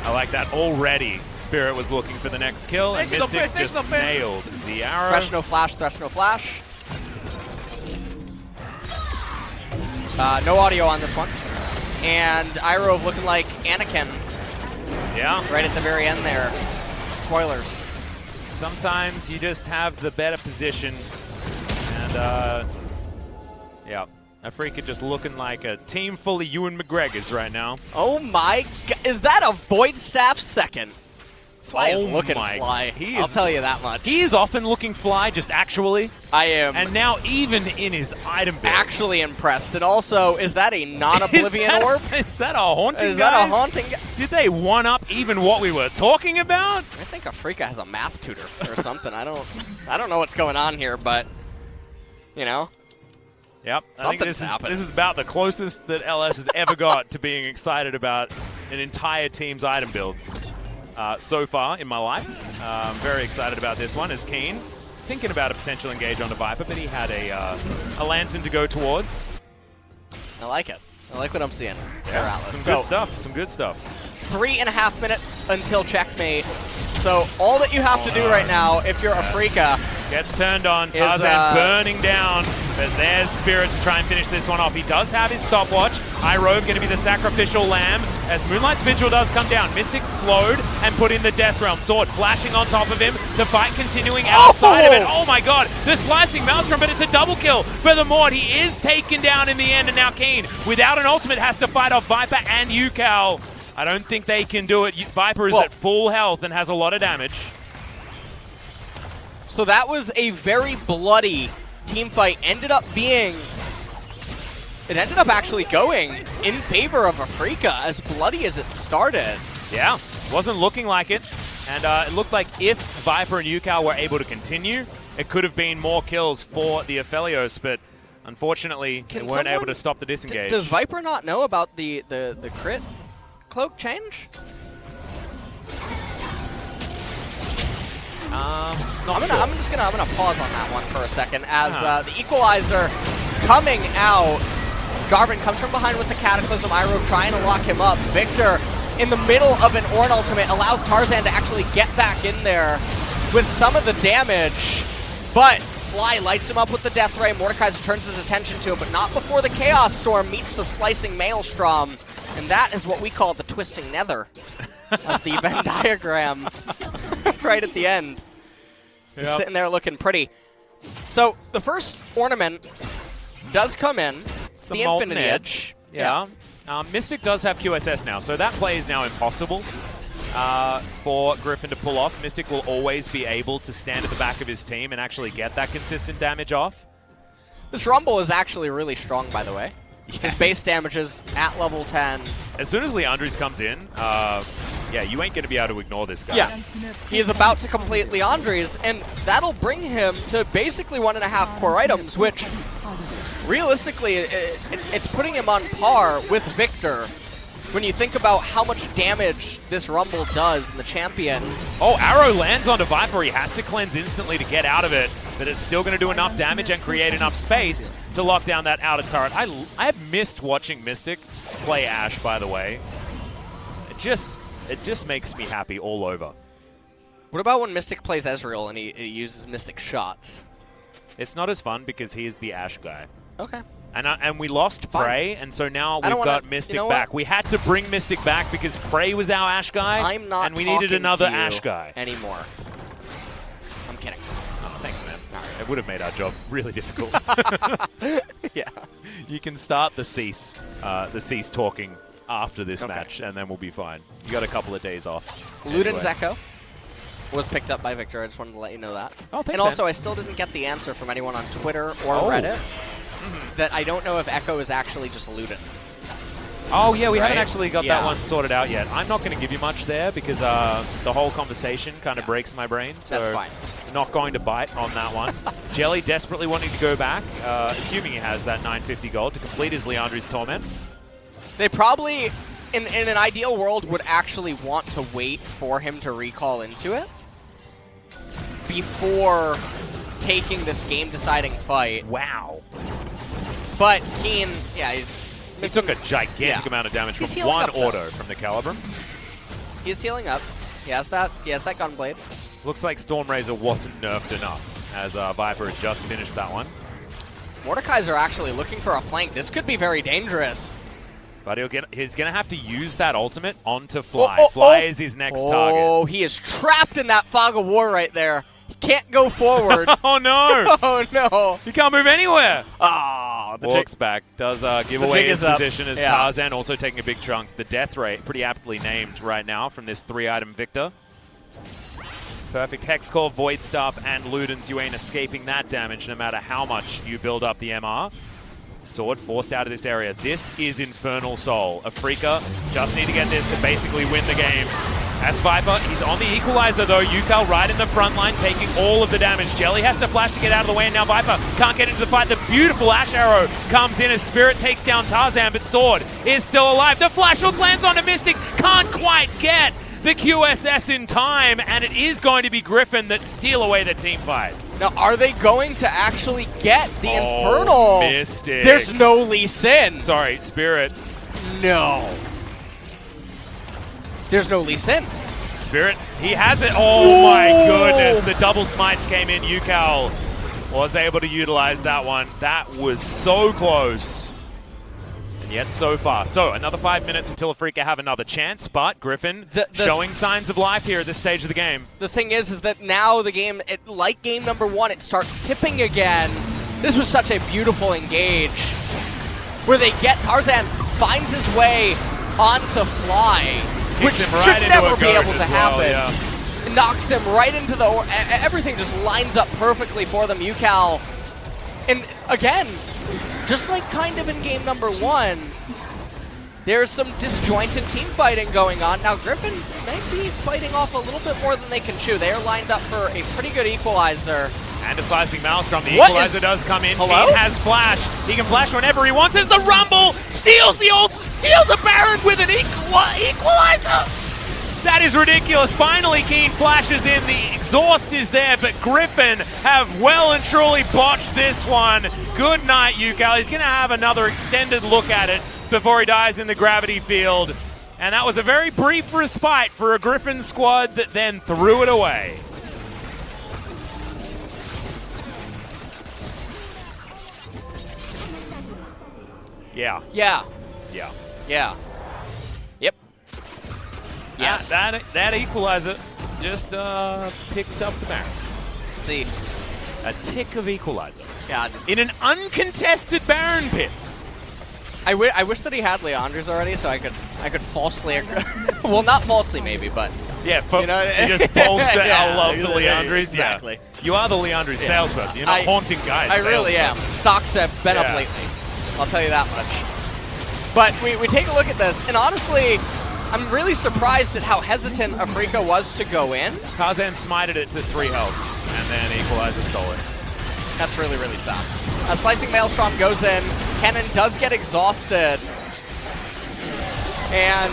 I like that already. Spirit was looking for the next kill, and Mystic just nailed the arrow. Thresh no flash, Thresh no flash. No audio on this one. And Irove looking like Anakin. Yeah. Right at the very end there. Spoilers. Sometimes you just have the better position. And, yeah. Afreeca just looking like a team full of Ewan McGregors right now. Oh my god. Is that a Void Staff second? Fly is Oh looking my- fly. he I'll is- tell you that much. He is often looking fly, just actually. I am And now even in his item build. actually impressed. And also, is that a non-oblivion orb? Is that a haunting, Is that a guys? haunting? Did they one-up even what we were talking about? I think Afreeca has a math tutor or something. I don't know what's going on here, but you know. Yep, I think Something's happened. this is about the closest that LS has ever got to being excited about an entire team's item builds so far in my life. I'm very excited about this one as Keen thinking about a potential engage on the Viper, but he had a lantern to go towards. I like it. I like what I'm seeing. Yeah, some good stuff. Some good stuff. 3.5 minutes until checkmate. So all that you have to do right now, if you're Afreeca, Gets turned on, Tarzan burning down, but there's Spirit to try and finish this one off. He does have his stopwatch. Irobe going to be the sacrificial lamb as Moonlight's Vigil does come down. Mystic slowed and put in the Death Realm. Sword flashing on top of him. The fight continuing outside of it. Oh my god, the slicing Maelstrom, but it's a double kill for the Mord. He is taken down in the end, and now Keen, without an ultimate, has to fight off Viper and Yukal. I don't think they can do it. Viper is at full health and has a lot of damage. so that was a very bloody team fight. It ended up actually going in favor of Afreeca, as bloody as it started. Yeah, wasn't looking like it. And it looked like if Viper and Yukal were able to continue, it could have been more kills for the Aphelios, but unfortunately, they weren't able to stop the disengage. Does Viper not know about the crit cloak change? I'm gonna pause on that one for a second as the equalizer coming out. Garvin comes from behind with the Cataclysm. Iroh trying to lock him up. Victor in the middle of an Ornn ultimate allows Tarzan to actually get back in there with some of the damage, but Fly lights him up with the Death Ray. Mordekaiser turns his attention to him, but not before the Chaos Storm meets the slicing Maelstrom, and that is what we call the Twisting Nether. That's the Venn diagram right at the end. He's sitting there looking pretty. So the first ornament does come in. It's the Molten Infinity Edge. Yeah. Mystic does have QSS now, so that play is now impossible for Griffin to pull off. Mystic will always be able to stand at the back of his team and actually get that consistent damage off. This Rumble is actually really strong, by the way. His base damage is at level 10. As soon as Leandres comes in, yeah, you ain't going to be able to ignore this guy. Yeah, he is about to complete Leandres, and that'll bring him to basically 1.5 core items, which realistically, it's putting him on par with Victor when you think about how much damage this Rumble does in the champion. Oh, arrow lands onto Viper. He has to cleanse instantly to get out of it, but it's still going to do enough damage and create enough space to lock down that outer turret. I have missed watching Mystic play Ashe, by the way. It just makes me happy all over. What about when Mystic plays Ezreal and he uses Mystic shots? It's not as fun because he is the Ashe guy. Okay. And we lost Prey, and so now we've got Mystic back. We had to bring Mystic back because Prey was our Ashe guy, and we needed another Ashe guy. Anymore. I'm kidding. Oh, thanks, man. It would have made our job really difficult. Yeah. You can start the cease talking after this match, and then we'll be fine. You got a couple of days off. Luden's Echo was picked up by Victor. I just wanted to let you know that. Oh, thanks, and also, I still didn't get the answer from anyone on Twitter or Reddit that I don't know if Echo is actually just Luden. Oh, yeah, we haven't actually got that one sorted out yet. I'm not going to give you much there because the whole conversation kind of breaks my brain. So that's fine. Not going to bite on that one. Jelly desperately wanting to go back, assuming he has that 950 gold to complete his Leandre's Torment. They probably, in an ideal world, would actually want to wait for him to recall into it before taking this game-deciding fight. Wow. But Keen, yeah, he took a gigantic amount of damage from one auto from the Calibrum. He's healing up. He has that Gunblade. Looks like Stormrazor wasn't nerfed enough, as Viper had just finished that one. Mordekaiser actually looking for a flank. This could be very dangerous. But he's going to have to use that ultimate onto Fly. Fly is his next target. Oh, he is trapped in that fog of war right there. He can't go forward. Oh, no. Oh, no. He can't move anywhere. Oh, the Walks back. Does give away his position as Tarzan also taking a big chunk. The death rate, pretty aptly named right now from this 3-item Victor. Perfect Hex Core, Void Staff, and Ludens. You ain't escaping that damage no matter how much you build up the MR. Sword forced out of this area. This is Infernal Soul. Afreeca just need to get this to basically win the game. That's Viper. He's on the equalizer though. Yukal right in the front line taking all of the damage. Jelly has to flash to get out of the way, and now Viper can't get into the fight. The beautiful Ash Arrow comes in as Spirit takes down Tarzan, but Sword is still alive. The flash hook lands on a Mystic. Can't quite get the QSS in time, and it is going to be Griffin that steal away the team fight. Now, are they going to actually get the Infernal? Mystic. There's no Lee Sin. Sorry, Spirit. No. There's no Lee Sin. Spirit, he has it. Oh my goodness, the double smites came in. Yukal was able to utilize that one. That was so close. And yet so far. So another 5 minutes until Afreeca have another chance, but Griffin showing signs of life here at this stage of the game. The thing is that now the game, like game number 1, it starts tipping again. This was such a beautiful engage where they get Tarzan, finds his way onto Fly, which should never be able to happen. Knocks him right into the... everything just lines up perfectly for them. Yukal, and again, just like kind of in game number 1, there's some disjointed team fighting going on. Now Griffin might be fighting off a little bit more than they can chew. They are lined up for a pretty good equalizer. And a slicing Maelstrom. The equalizer does come in. Hello? Keen has flash. He can flash whenever he wants. As the Rumble steals the ult, steals the Baron with an equalizer. That is ridiculous. Finally, Keen flashes in. The exhaust is there, but Griffin have well and truly botched this one. Good night, Yukal. He's going to have another extended look at it before he dies in the gravity field. And that was a very brief respite for a Griffin squad that then threw it away. Yeah. Yeah. Yeah. Yeah. Yep. Yes. That equalizer just picked up the Baron. See. A tick of equalizer. Yeah. In an uncontested Baron pit. I wish that he had Leandre's already, so I could falsely, well, not falsely maybe, but yeah, you know, you just bolster yeah, our love for Leandre's. Exactly. Yeah. You are the Leandre's salesperson. You're not haunting guys. I really am. Stocks have been up lately. I'll tell you that much. But we take a look at this, and honestly, I'm really surprised at how hesitant Afreeca was to go in. Tarzan smited it to 3 health, and then Equalizer stole it. That's really, really sad. A Slicing Maelstrom goes in. Kennen does get exhausted. And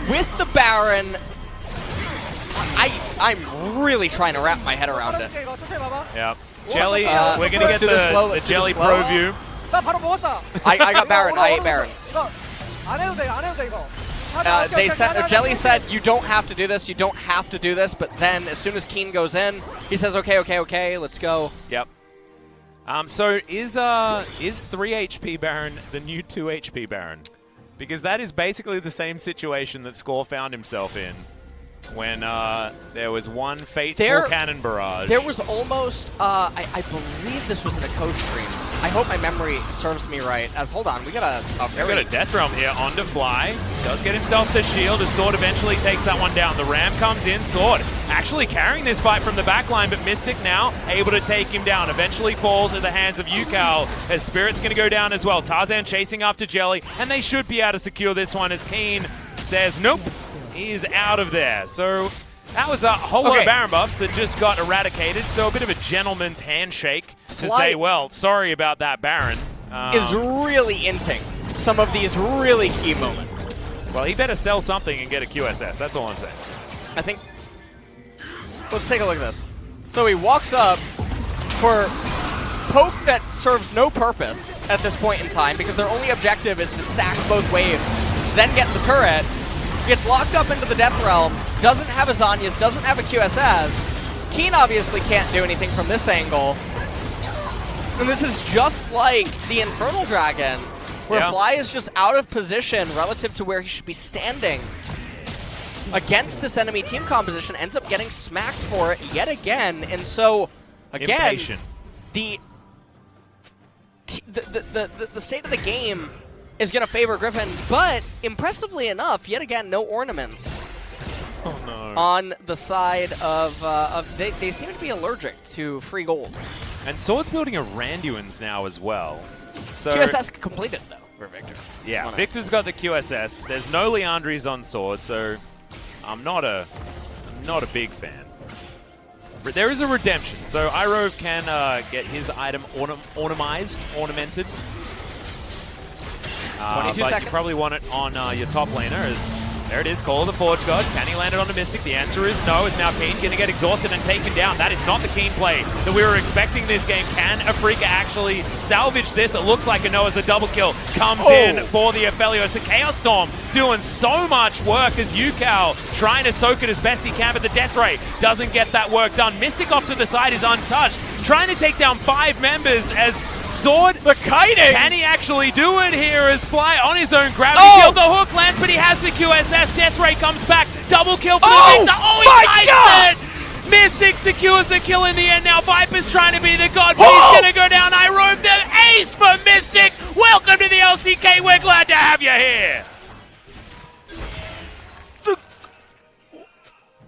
with the Baron, I'm really trying to wrap my head around it. Yeah. Jelly, we're going to get the Jelly Pro view. I got Baron. I ate Baron. They said, Jelly said, you don't have to do this, you don't have to do this, but then as soon as Keen goes in, he says, okay, let's go. Yep. So is 3 HP Baron the new 2 HP Baron? Because that is basically the same situation that Score found himself in when there was one fateful cannon barrage. There was almost, I believe this was in a coach stream. I hope my memory serves me right. Hold on, we got a very... We've got a Death Realm here onto Fly. Does get himself the shield as Sword eventually takes that one down. The Ram comes in. Sword actually carrying this fight from the backline, but Mystic now able to take him down. Eventually falls in the hands of Yukal as Spirit's going to go down as well. Tarzan chasing after Jelly, and they should be able to secure this one as Keen says, nope, he's out of there. So that was a whole lot of Baron buffs that just got eradicated. So a bit of a gentleman's handshake to say, well, sorry about that, Baron. Is really inting some of these really key moments. Well, he better sell something and get a QSS. That's all I'm saying. I think... Let's take a look at this. So he walks up for poke that serves no purpose at this point in time because their only objective is to stack both waves, then get the turret. Gets locked up into the Death Realm, doesn't have a Zhonya's, doesn't have a QSS. Keen obviously can't do anything from this angle. And this is just like the Infernal Dragon, where Fly is just out of position relative to where he should be standing. Against this enemy team composition, ends up getting smacked for it yet again. And so, again, the state of the game is going to favor Griffin, but impressively enough, yet again, no ornaments. Oh no. on the side of they seem to be allergic to free gold. And Sword's building a Randuin's now as well. So QSS completed though for Victor. yeah, Victor's got the QSS. There's no Leandries on Sword, so I'm not a big fan. But there is a redemption, so Irove can get his item ornamented. 22 but seconds. you probably want it on your top laner as there it is, Call of the Forge God. Can he land it on the Mystic? The answer is no. Is now Keen going to get exhausted and taken down? That is not the Keen play that we were expecting this game. Can Afreeca actually salvage this? It looks like a no as the double kill comes in for the Aphelios. The Chaos Storm doing so much work as Yukao trying to soak it as best he can, but the Death Ray doesn't get that work done. Mystic off to the side is untouched, trying to take down 5 members as Sword, The kiting! can he actually do it here as Fly on his own gravity kill? The hook lands, but he has the QSS. Death Ray comes back. Double kill for the Victor. Oh, he kites it! Mystic secures the kill in the end. Now Viper's trying to be the god, but he's going to go down. Irove the ace for Mystic. Welcome to the LCK. We're glad to have you here.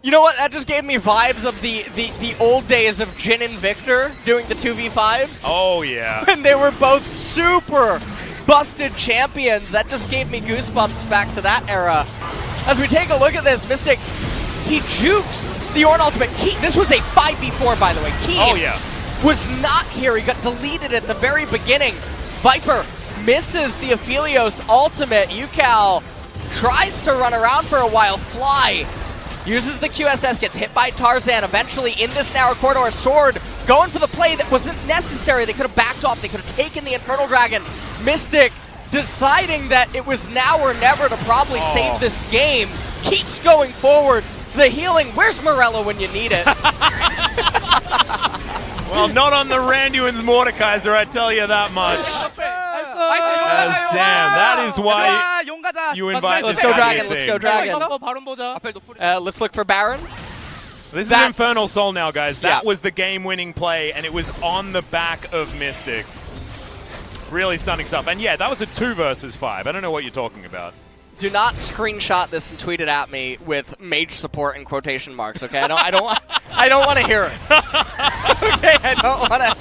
You know what? That just gave me vibes of the old days of Jin and Victor doing the 2v5s. Oh, yeah. When they were both super busted champions. That just gave me goosebumps back to that era. As we take a look at this, Mystic, he jukes the Ornn ultimate. This was a 5v4, by the way. Oh, yeah. Was not here. He got deleted at the very beginning. Viper misses the Aphelios ultimate. Yukao tries to run around for a while. Fly uses the QSS, gets hit by Tarzan. Eventually in this narrow corridor, Sword going for the play that wasn't necessary. They could have backed off. They could have taken the Infernal Dragon. Mystic deciding that it was now or never to probably save this game. Keeps going forward. The healing. Where's Morello when you need it? Well, not on the Randuin's Mordekaiser, I tell you that much. As damn, that is why you invite Let's this go guy to Dragon. your Let's team. go Dragon. Let's look for Baron. This is That's- Infernal Soul now, guys. That Yeah. was the game-winning play, and it was on the back of Mystic. Really stunning stuff. And yeah, that was a 2 versus 5. I don't know what you're talking about. Do not screenshot this and tweet it at me with mage support in quotation marks. Okay, I don't want to hear it. Okay, I don't want to.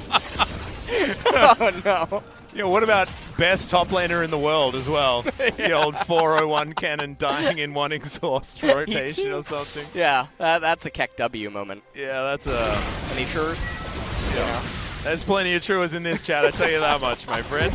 Oh no. Yeah, what about best top laner in the world as well? The old 401 cannon dying in one exhaust rotation or something. Yeah, that's a Keck W moment. Yeah, that's a... Any chures? Yeah. There's plenty of truers in this chat, I tell you that much, my friend.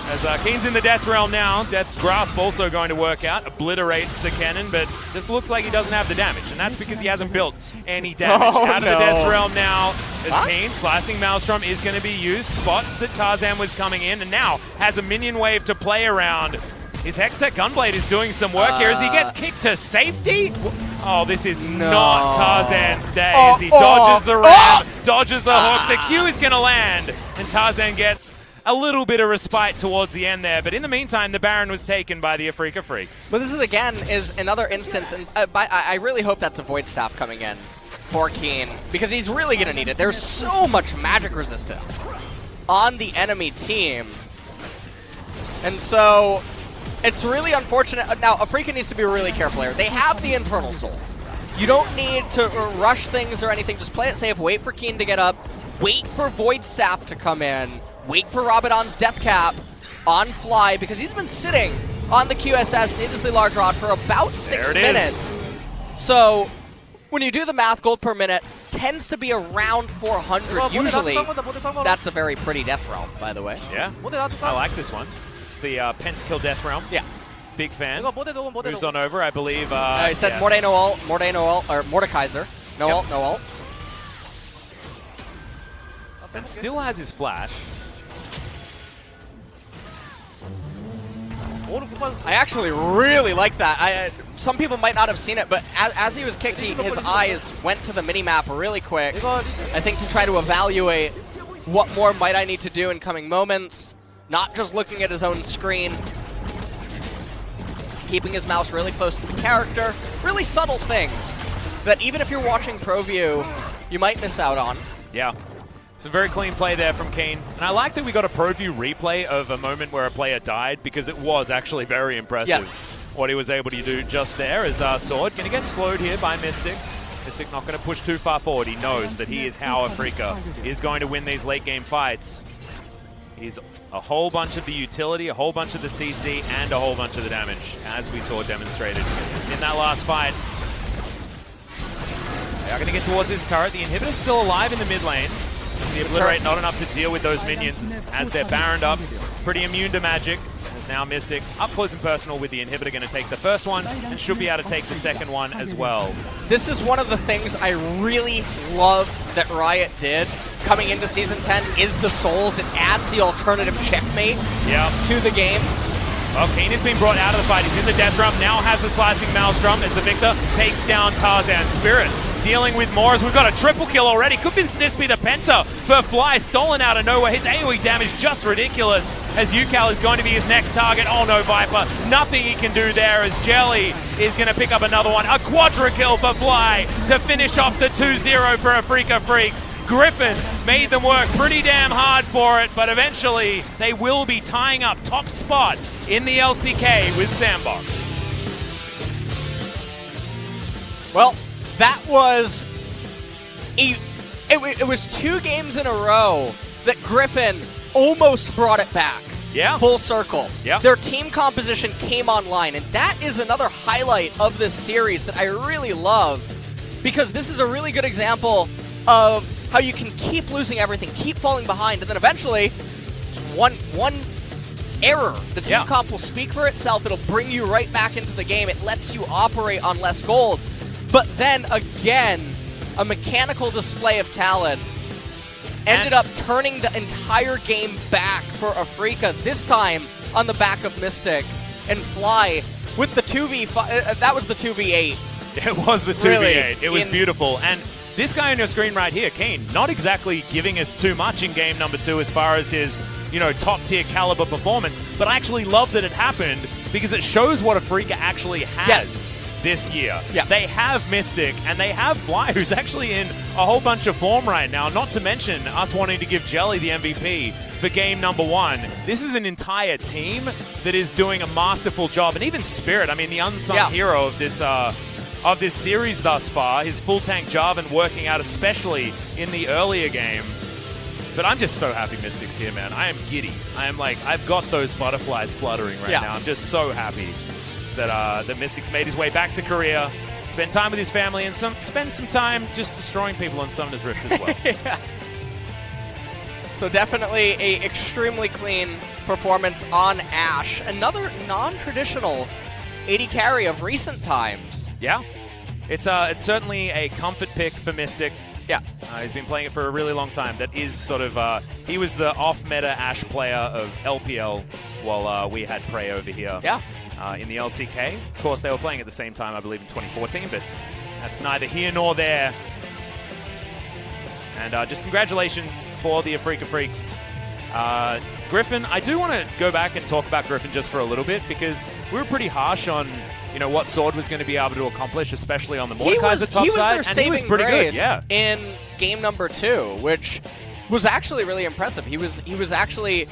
As Keen's in the Death Realm now, Death's Grasp also going to work out, obliterates the cannon, but just looks like he doesn't have the damage, and that's because he hasn't built any damage. Out of the Death Realm now, as Keen, Slicing Maelstrom is going to be used, spots that Tarzan was coming in, and now has a minion wave to play around. His Hextech Gunblade is doing some work here as he gets kicked to safety. Oh, this is not Tarzan's day as he dodges the ram, dodges the hook. The Q is going to land, and Tarzan gets a little bit of respite towards the end there. But in the meantime, the Baron was taken by the Afreeca Freecs. But this is, again, is another instance, and I really hope that's a Void Staff coming in for Keen, because he's really going to need it. There's so much magic resistance on the enemy team. And so it's really unfortunate. Now, Afreeca needs to be really careful here. They have the Infernal Soul. You don't need to rush things or anything. Just play it safe. Wait for Keen to get up. Wait for Void Staff to come in. Wait for Rabadon's Death Cap on Fly, because he's been sitting on the QSS needlessly large rod for about 6 minutes. So when you do the math, gold per minute tends to be around 400 usually. That's a very pretty Death Realm, by the way. Yeah, I like this one. It's the Pentakill Death Realm. Yeah. Big fan. Moves on over, I believe. He said Morde no ult, Morde no ult, or Mordekaiser. No ult, no ult. And still has his flash. I actually really like that. Some people might not have seen it, but as he was kicked, his eyes went to the mini-map really quick. I think to try to evaluate what more might I need to do in coming moments. Not just looking at his own screen. Keeping his mouse really close to the character. Really subtle things that even if you're watching Pro View, you might miss out on. Yeah. Some very clean play there from Keen. And I like that we got a Pro View replay of a moment where a player died, because it was actually very impressive. Yes. what he was able to do just there is Sword going to get slowed here by Mystic. Mystic not going to push too far forward. He knows that he is how Afreeca is going to win these late game fights. He's a whole bunch of the utility, a whole bunch of the CC, and a whole bunch of the damage, as we saw demonstrated in that last fight. They are going to get towards this turret. The inhibitor's still alive in the mid lane. The Obliterate not enough to deal with those minions as they're baroned up. Pretty immune to magic. There's now Mystic up close and personal with the inhibitor, going to take the first one and should be able to take the second one as well. This is one of the things I really love that Riot did coming into Season 10 is the souls. It adds the alternative checkmate to the game. Well, Kane has been brought out of the fight. He's in the death drum, now has the slicing maelstrom as the Victor takes down Tarzan. Spirit dealing with more as we've got a triple kill already. Could this be the Penta for Fly? Stolen out of nowhere. His AoE damage just ridiculous as Yukal is going to be his next target. Oh no, Viper. Nothing he can do there as Jelly is going to pick up another one. A quadra kill for Fly to finish off the 2-0 for Afreeca Freecs. Griffin made them work pretty damn hard for it, but eventually they will be tying up top spot in the LCK with Sandbox. Well, that was it was 2 games in a row that Griffin almost brought it back. Yeah. Full circle. Yeah. Their team composition came online, and that is another highlight of this series that I really love, because this is a really good example of how you can keep losing everything, keep falling behind, and then eventually one error. The team comp will speak for itself. It'll bring you right back into the game. It lets you operate on less gold. But then again, a mechanical display of talent ended up turning the entire game back for Afreeca, this time on the back of Mystic and Fly with the 2v5. That was the 2v8. It was the 2v8. Really, it was beautiful. And this guy on your screen right here, Kane, not exactly giving us too much in game number 2 as far as his, top-tier caliber performance, but I actually love that it happened because it shows what Afreeca actually has this year. Yeah. They have Mystic, and they have Fly, who's actually in a whole bunch of form right now, not to mention us wanting to give Jelly the MVP for game number 1. This is an entire team that is doing a masterful job, and even Spirit, I mean, the unsung hero of this series thus far, his full tank Jarvan working out especially in the earlier game. But I'm just so happy Mystic's here, man. I am giddy. I am like, I've got those butterflies fluttering right now. I'm just so happy that Mystic's made his way back to Korea, spend time with his family, and spend some time just destroying people on Summoner's Rift as well. So definitely a extremely clean performance on Ashe. Another non-traditional AD carry of recent times. Yeah. It's certainly a comfort pick for Mystic. Yeah. He's been playing it for a really long time. That is sort of, he was the off-meta Ashe player of LPL while we had Prey over here in the LCK. Of course, they were playing at the same time, I believe, in 2014, but that's neither here nor there. And just congratulations for the Afreeca Freecs. Griffin, I do want to go back and talk about Griffin just for a little bit, because we were pretty harsh on what Sword was going to be able to accomplish, especially on the Mordekaiser top side, and he was pretty good. In game number 2, which was actually really impressive. He was actually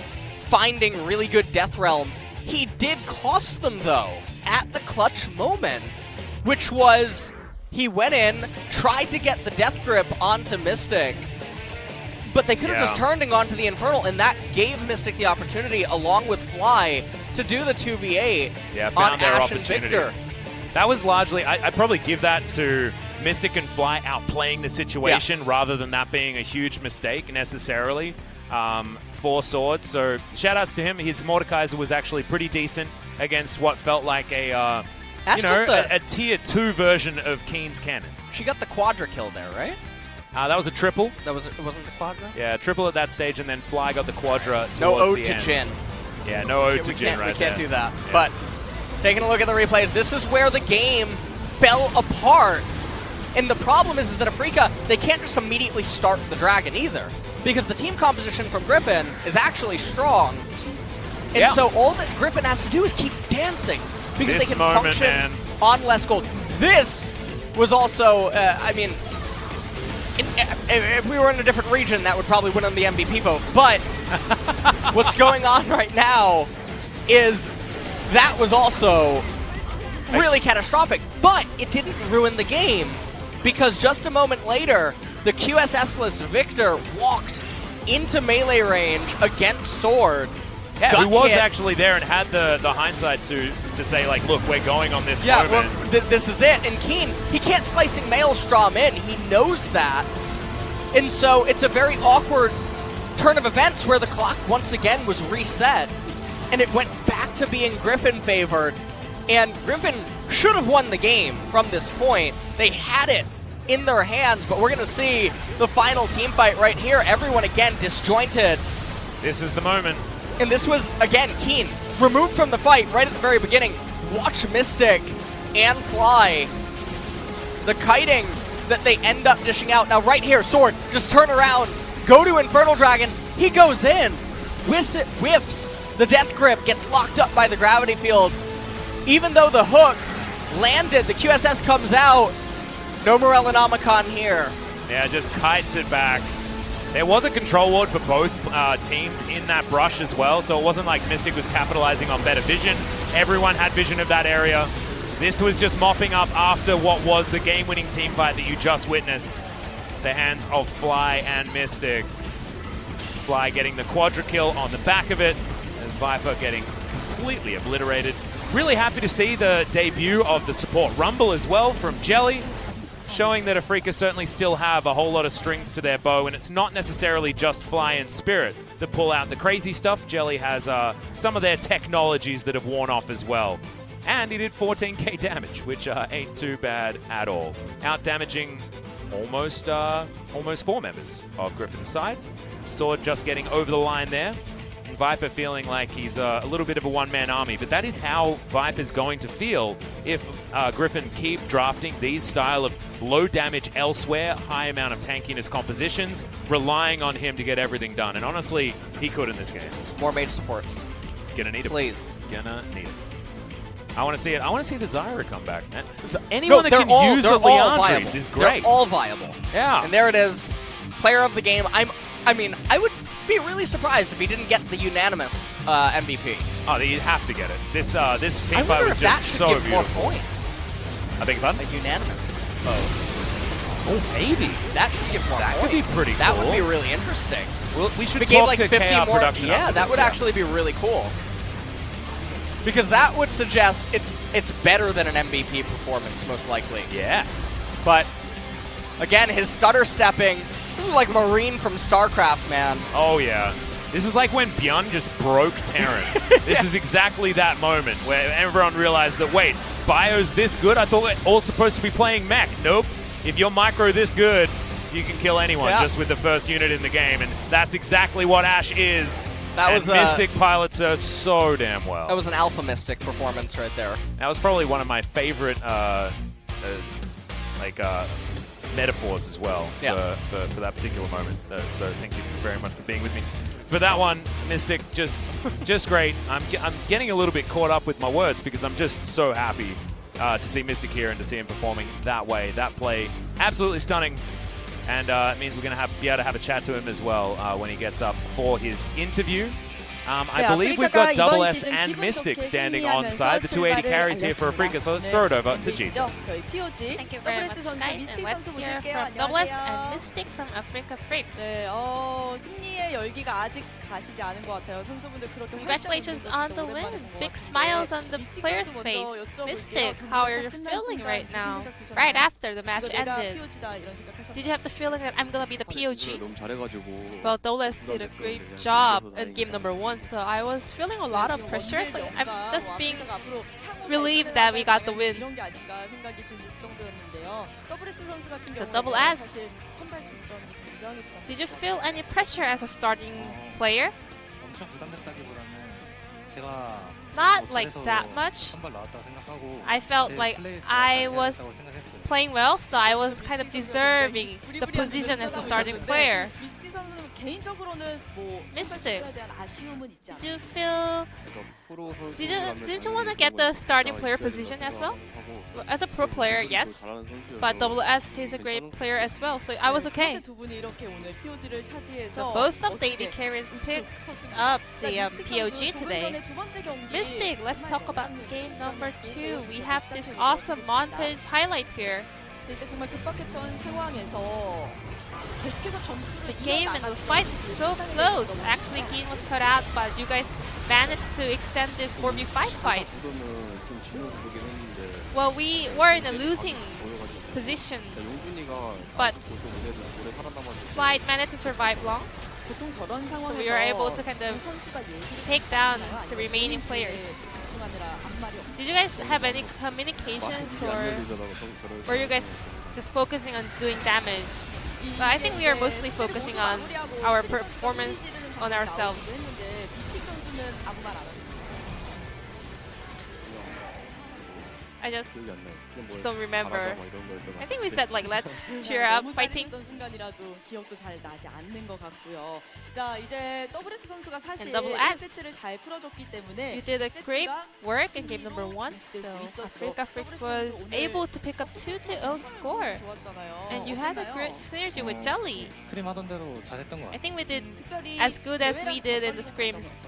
finding really good death realms. He did cost them, though, at the clutch moment, which was he went in, tried to get the death grip onto Mystic, but they could have just turned and gone to the Infernal, and that gave Mystic the opportunity, along with Fly, to do the 2v8 on Ashe and Victor. That was largely, I'd probably give that to Mystic and Fly outplaying the situation rather than that being a huge mistake necessarily for Sword. So shout-outs to him. His Mordekaiser was actually pretty decent against what felt like a tier 2 version of Keen's Cannon. She got the quadra kill there, right? That was a triple. It wasn't the quadra? Yeah, triple at that stage, and then Fly got the quadra No ode the to end. Jhin. Yeah, no ode to Jhin right We can't there. do that. Yeah. But taking a look at the replays, this is where the game fell apart. And the problem is that Afreeca, they can't just immediately start the Dragon either, because the team composition from Griffin is actually strong. And so all that Griffin has to do is keep dancing, because they can function on less gold. This was also, if we were in a different region, that would probably win on the MVP vote. But what's going on right now is that was also really catastrophic. But it didn't ruin the game, because just a moment later, the QSS-less Victor walked into melee range against Sword. Yeah, who was actually there and had the hindsight to say, like, look, we're going on this moment. Well, this is it. And Keen, he can't slicing Maelstrom in. He knows that. And so it's a very awkward turn of events where the clock once again was reset. And it went back to being Griffin favored. And Griffin should have won the game from this point. They had it in their hands, but we're going to see the final team fight right here. Everyone again disjointed. This is the moment. And this was, again, Keen, removed from the fight right at the very beginning. Watch Mystic and Fly. The kiting that they end up dishing out. Now right here, Sword, just turn around, go to Infernal Dragon. He goes in, whiffs the Death Grip, gets locked up by the gravity field. Even though the hook landed, the QSS comes out. No Morellonomicon here. Yeah, just kites it back. There was a control ward for both teams in that brush as well, so it wasn't like Mystic was capitalizing on better vision. Everyone had vision of that area. This was just mopping up after what was the game-winning team fight that you just witnessed. The hands of Fly and Mystic. Fly getting the quadra kill on the back of it, as Viper getting completely obliterated. Really happy to see the debut of the support Rumble as well from Jelly, showing that Afreeca certainly still have a whole lot of strings to their bow, and it's not necessarily just Fly and Spirit that pull out the crazy stuff. Jelly has some of their technologies that have worn off as well. And he did 14k damage, which ain't too bad at all. Out-damaging almost 4 members of Griffin's side. Sword just getting over the line there. Viper feeling like he's a little bit of a one-man army, but that is how Viper's going to feel if Griffin keep drafting these style of low damage elsewhere, high amount of tankiness compositions, relying on him to get everything done. And honestly, he could in this game. More mage supports. Gonna need it. Please. Gonna need it. I want to see it. I want to see the Zyra come back, man. So anyone that can use a Leandres is great. They're all viable. Yeah. And there it is. Player of the game. I mean, I would be really surprised if he didn't get the unanimous MVP. Oh, you have to get it. This team I fight wonder was if that just should so give beautiful. more points. I beg your pardon? A unanimous. Oh, maybe. That should give more That points. could be pretty That cool. would be really interesting. Well, we should If it gave talk like to 50 KR more, production. yeah, after that this, would actually be really cool. Because that would suggest it's better than an MVP performance, most likely. Yeah. But, again, his stutter stepping, this is like Marine from StarCraft, man. Oh, yeah. This is like when Bjorn just broke Terran. This is exactly that moment where everyone realized that, wait, Bio's this good? I thought we're all supposed to be playing mech. Nope. If you're micro this good, you can kill anyone just with the first unit in the game. And that's exactly what Ashe is. That was Mystic pilots her so damn well. That was an Alpha Mystic performance right there. That was probably one of my favorite metaphors as well for that particular moment. So thank you very much for being with me. For that one, Mystic, just great. I'm getting a little bit caught up with my words because I'm just so happy to see Mystic here and to see him performing that way. That play, absolutely stunning. And it means we're going to be able to have a chat to him as well when he gets up for his interview. I believe we've got Double S and Mystic standing on side. The 280 carries here for Afreeca, so let's throw it over to GT. Thank you very much, guys. And let's hear from Double S and Mystic from Afreeca Freecs. 네, 승리의 열기가 아직 가시지 않은 것 같아요. 선수분들 그렇게 Congratulations on the win. Big smiles on the player's face. Mystic, how are you feeling right now? Right after the match ended. Did you have the feeling that I'm gonna be the POG? Well, Double S did a great job in game number 1, so I was feeling a lot of pressure. So I'm just being relieved that we got the win. The Double S. Did you feel any pressure as a starting player? Not like that much. I felt like I was playing well, so I was kind of deserving the position as a starting player. 개인적으로는 뭐 Mystic. 선발 대한 아쉬움은 있지 Did 않아요. you feel? Didn't you want to get the starting player position as well? As a pro player, yes. But WS, he's a great player as well, so I was okay. 두 분이 이렇게 오늘 POG를 차지해서 So both of the AD carries picked up the POG today. 두 번째 경기 Mystic, let's talk about game number 2. We have this awesome montage highlight here. 이때 정말 급박했던 상황에서 계속해서 점수를 The game and the fight is so close. Actually, Keen was cut out, but you guys managed to extend this 4v5 fight. Well, we were in a losing position, but Slide managed to survive long, 보통 저런 so 상황에서 we were able to kind of 선수가 얘기를 take down the remaining players. 집중하느라 아무 말이 없어요. Did you guys have any communications, or were you guys just focusing on doing damage? So I think we are mostly focusing on our performance on ourselves. 했는데 비틱 선수는 아무 말 안 하고 I just don't remember. I think we said like, let's cheer up, fighting. 어떤 순간이라도 기억도 잘 나지 않는 것 같고요. 자, 이제 WS 선수가 사실 double S. 세트를 잘 풀어줬기 때문에 You did a great work in game number 1, so Afreeca Freecs was able to pick up 2-0 score. 좋았잖아요. And you had a great synergy with Jelly. 스크림 하던 대로 잘했던 것 I 같아요. think we did 특별히 as good as we did in the scrims.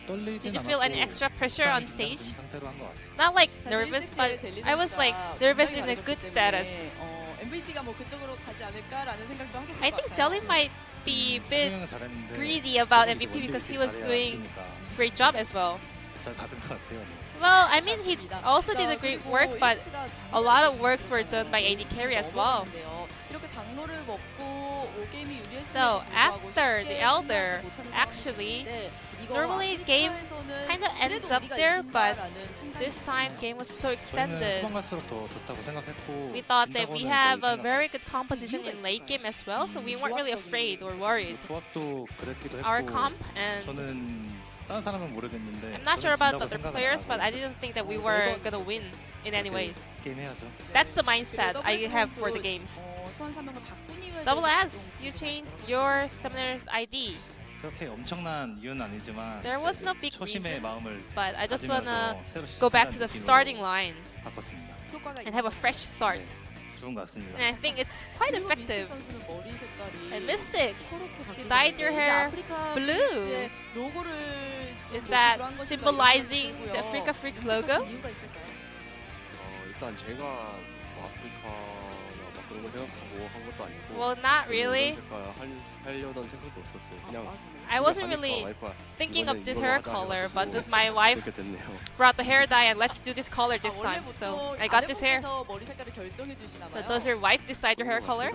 떨리진 Did you feel any 않았고 extra pressure on stage? 긴장된 상태로 한 것 같아요. Not like nervous, but I was like nervous in a good status. MVP가 뭐 그쪽으로 가지 않을까라는 생각도 하셨을 I 것 think 같아요. Jelly might be a bit 수영은 잘했는데 greedy about 그래도 MVP 이제 because he 원딜이 was 잘해야 doing 이기니까 great job as well. 잘 받은 것 같아요. Well, I mean, he also did a great work, but a lot of works were done by AD carry as well. 이렇게 장로를 먹고 5게임이 유리했음에도 So 불구하고 after the 쉽게 Elder, 끝나지 못하는 actually, 상황인데 이거 normally game 아프리카에서는 kind of ends 그래도 up 우리가 there, but 이긴다라는 판단이 this time 있었어요. game was so 저희는 extended. 후반 갈수록 더 좋다고 생각했고 We thought that we 진다고는 have 거의 a very 생각 good composition in late game as well, so we weren't really afraid or worried. 조합도 그랬기도 Our 했고 comp, and 저는 다른 사람은 모르겠는데 I'm not 저는 sure about 진다고 the other 생각은 안 players, 하고 but I 있었어요. didn't think that we were gonna win in any way. 게임 해야죠. That's the mindset I have for the games. 소환 사명을 바꾼 이유에 Double 대해서 S, you changed your summoner's ID. 그렇게 엄청난 이유는 아니지만 There was no big 초심의 reason, 마음을 but I just 가지면서 wanna 새로 go back to 시작하는 the 느낌으로 starting line 바꿨습니다. 효과가 and have a fresh start. 좋은 것 같습니다. And I think it's quite 그리고 effective. 미스틱 선수는 머리 색깔이 And Mystic, 초록게 you dyed your hair 아프리카 blue. 프릭스의 로고를 Is 좀 that 모티브로 한 것인가 symbolizing 이런 the 생각이 Afreeca 들고요. Freecs logo? 이유가 있을까요? 일단 제가 아프리카나 막 그런 거 생각하고 한 것도 아니고 Well, not really. 하려던 생각도 없었어요. 그냥 I wasn't really thinking of this hair color, but just my wife 이렇게 됐네요. brought the hair dye and let's do this color this 아, time. 원래 So 보통 I got this hair. 아내분께서 머리 색깔을 결정해 주시나 So 봐요. does your wife decide your hair color?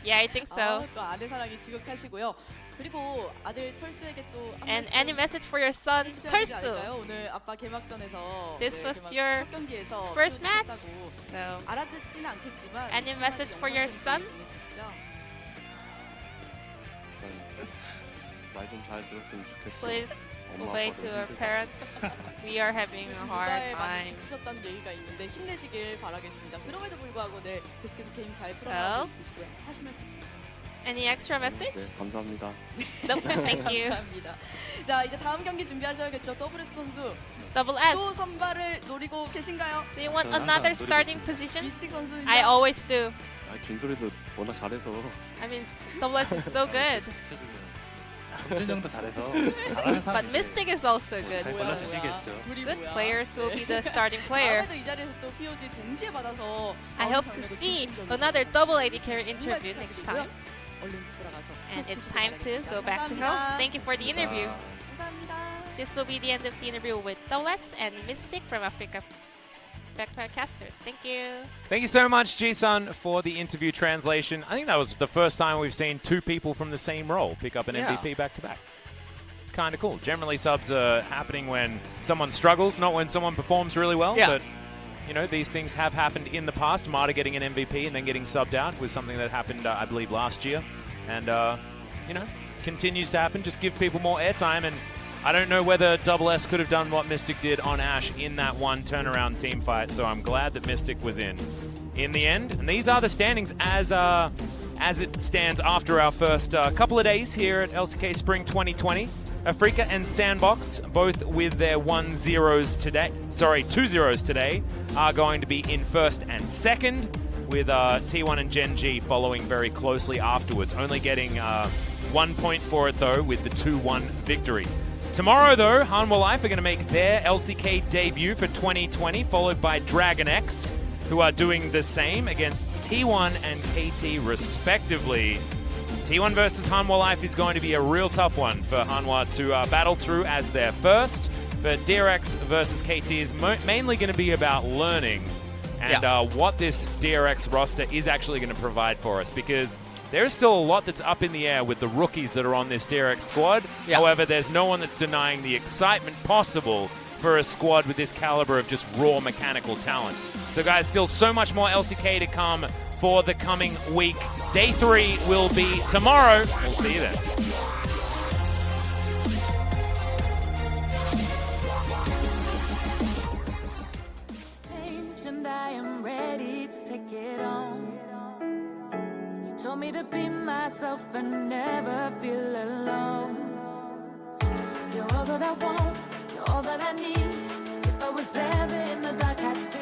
Yeah, I think so. 또 아내 사랑이 지극하시고요. 그리고 아들 철수에게 또 And any message for your son, 철수 철수? 오늘 아빠 개막전에서 This was 개막 your 첫 경기에서 first 표현을 match. 했다고 So 알아듣진 않겠지만 Any message for your son? 보내주시죠. 말 좀 잘 들었으면 좋겠어요. please 엄마, obey 아빠도 to our 힘들다. parents. We are having a hard 육아에 많이 time. 지치셨다는 얘기가 있는데 힘내시길 바라겠습니다. 그럼에도 불구하고 네, 계속해서 게임 잘 풀어나가고 있으시고요. 하실 말씀 있으세요? Any extra message? 네, 감사합니다. Nope, thank you. 감사합니다. 자, 이제 다음 경기 준비하셔야겠죠. WS 선수 Double 또 S. 선발을 노리고 계신가요? Do you want 저는 another 항상 starting 노리고 position? 미스틱 선수는 I always do. 김소리도 워낙 잘해서 I mean, Double S is so good. 성진 형도 잘해서 잘하는 But 사람인데 Mystic is also good. 잘 So 골라주시겠죠. 둘이 good 뭐야? players will be the starting player. 다음에도 이 자리에서 또 POG 동시에 받아서 I hope to see another double AD carry interview next time. 얼른 돌아가서 And it's time to go back to home. Thank you for the interview. 감사합니다. This will be the end of the interview with Double S and Mystic from Afreeca. Back to our casters. Thank you. Thank you so much, Ji-sun, for the interview translation. I think that was the first time we've seen two people from the same role pick up an Yeah. MVP back-to-back. Kind of cool. Generally, subs are happening when someone struggles, not when someone performs really well. Yeah. But, you know, these things have happened in the past. Marta getting an MVP and then getting subbed out was something that happened, I believe, last year. And, you know, continues to happen. Just give people more airtime. And I don't know whether Double S could have done what Mystic did on Ashe in that one turnaround team fight. So I'm glad that Mystic was in the end. And these are the standings as as it stands after our first couple of days here at LCK Spring 2020. Afreeca and Sandbox, both with their 2-0s today, are going to be in first and second, with T1 and Gen G following very closely afterwards, only getting 1 point for it though with the 2-1 victory. Tomorrow though, Hanwha Life are going to make their LCK debut for 2020, followed by Dragon X, who are doing the same against T1 and KT respectively. T1 versus Hanwha Life is going to be a real tough one for Hanwha to battle through as their first, but DRX versus KT is mainly going to be about learning and what this DRX roster is actually going to provide for us, because there's still a lot that's up in the air with the rookies that are on this DRX squad. However, there's no one that's denying the excitement possible for a squad with this caliber of just raw mechanical talent. So guys, still so much more LCK to come for the coming week. Day 3 will be tomorrow. We'll see you then. And I am ready to take it on. You told me to be myself and never feel alone. You're all that I want, you're all that I need. If I was ever in the dark, I'd see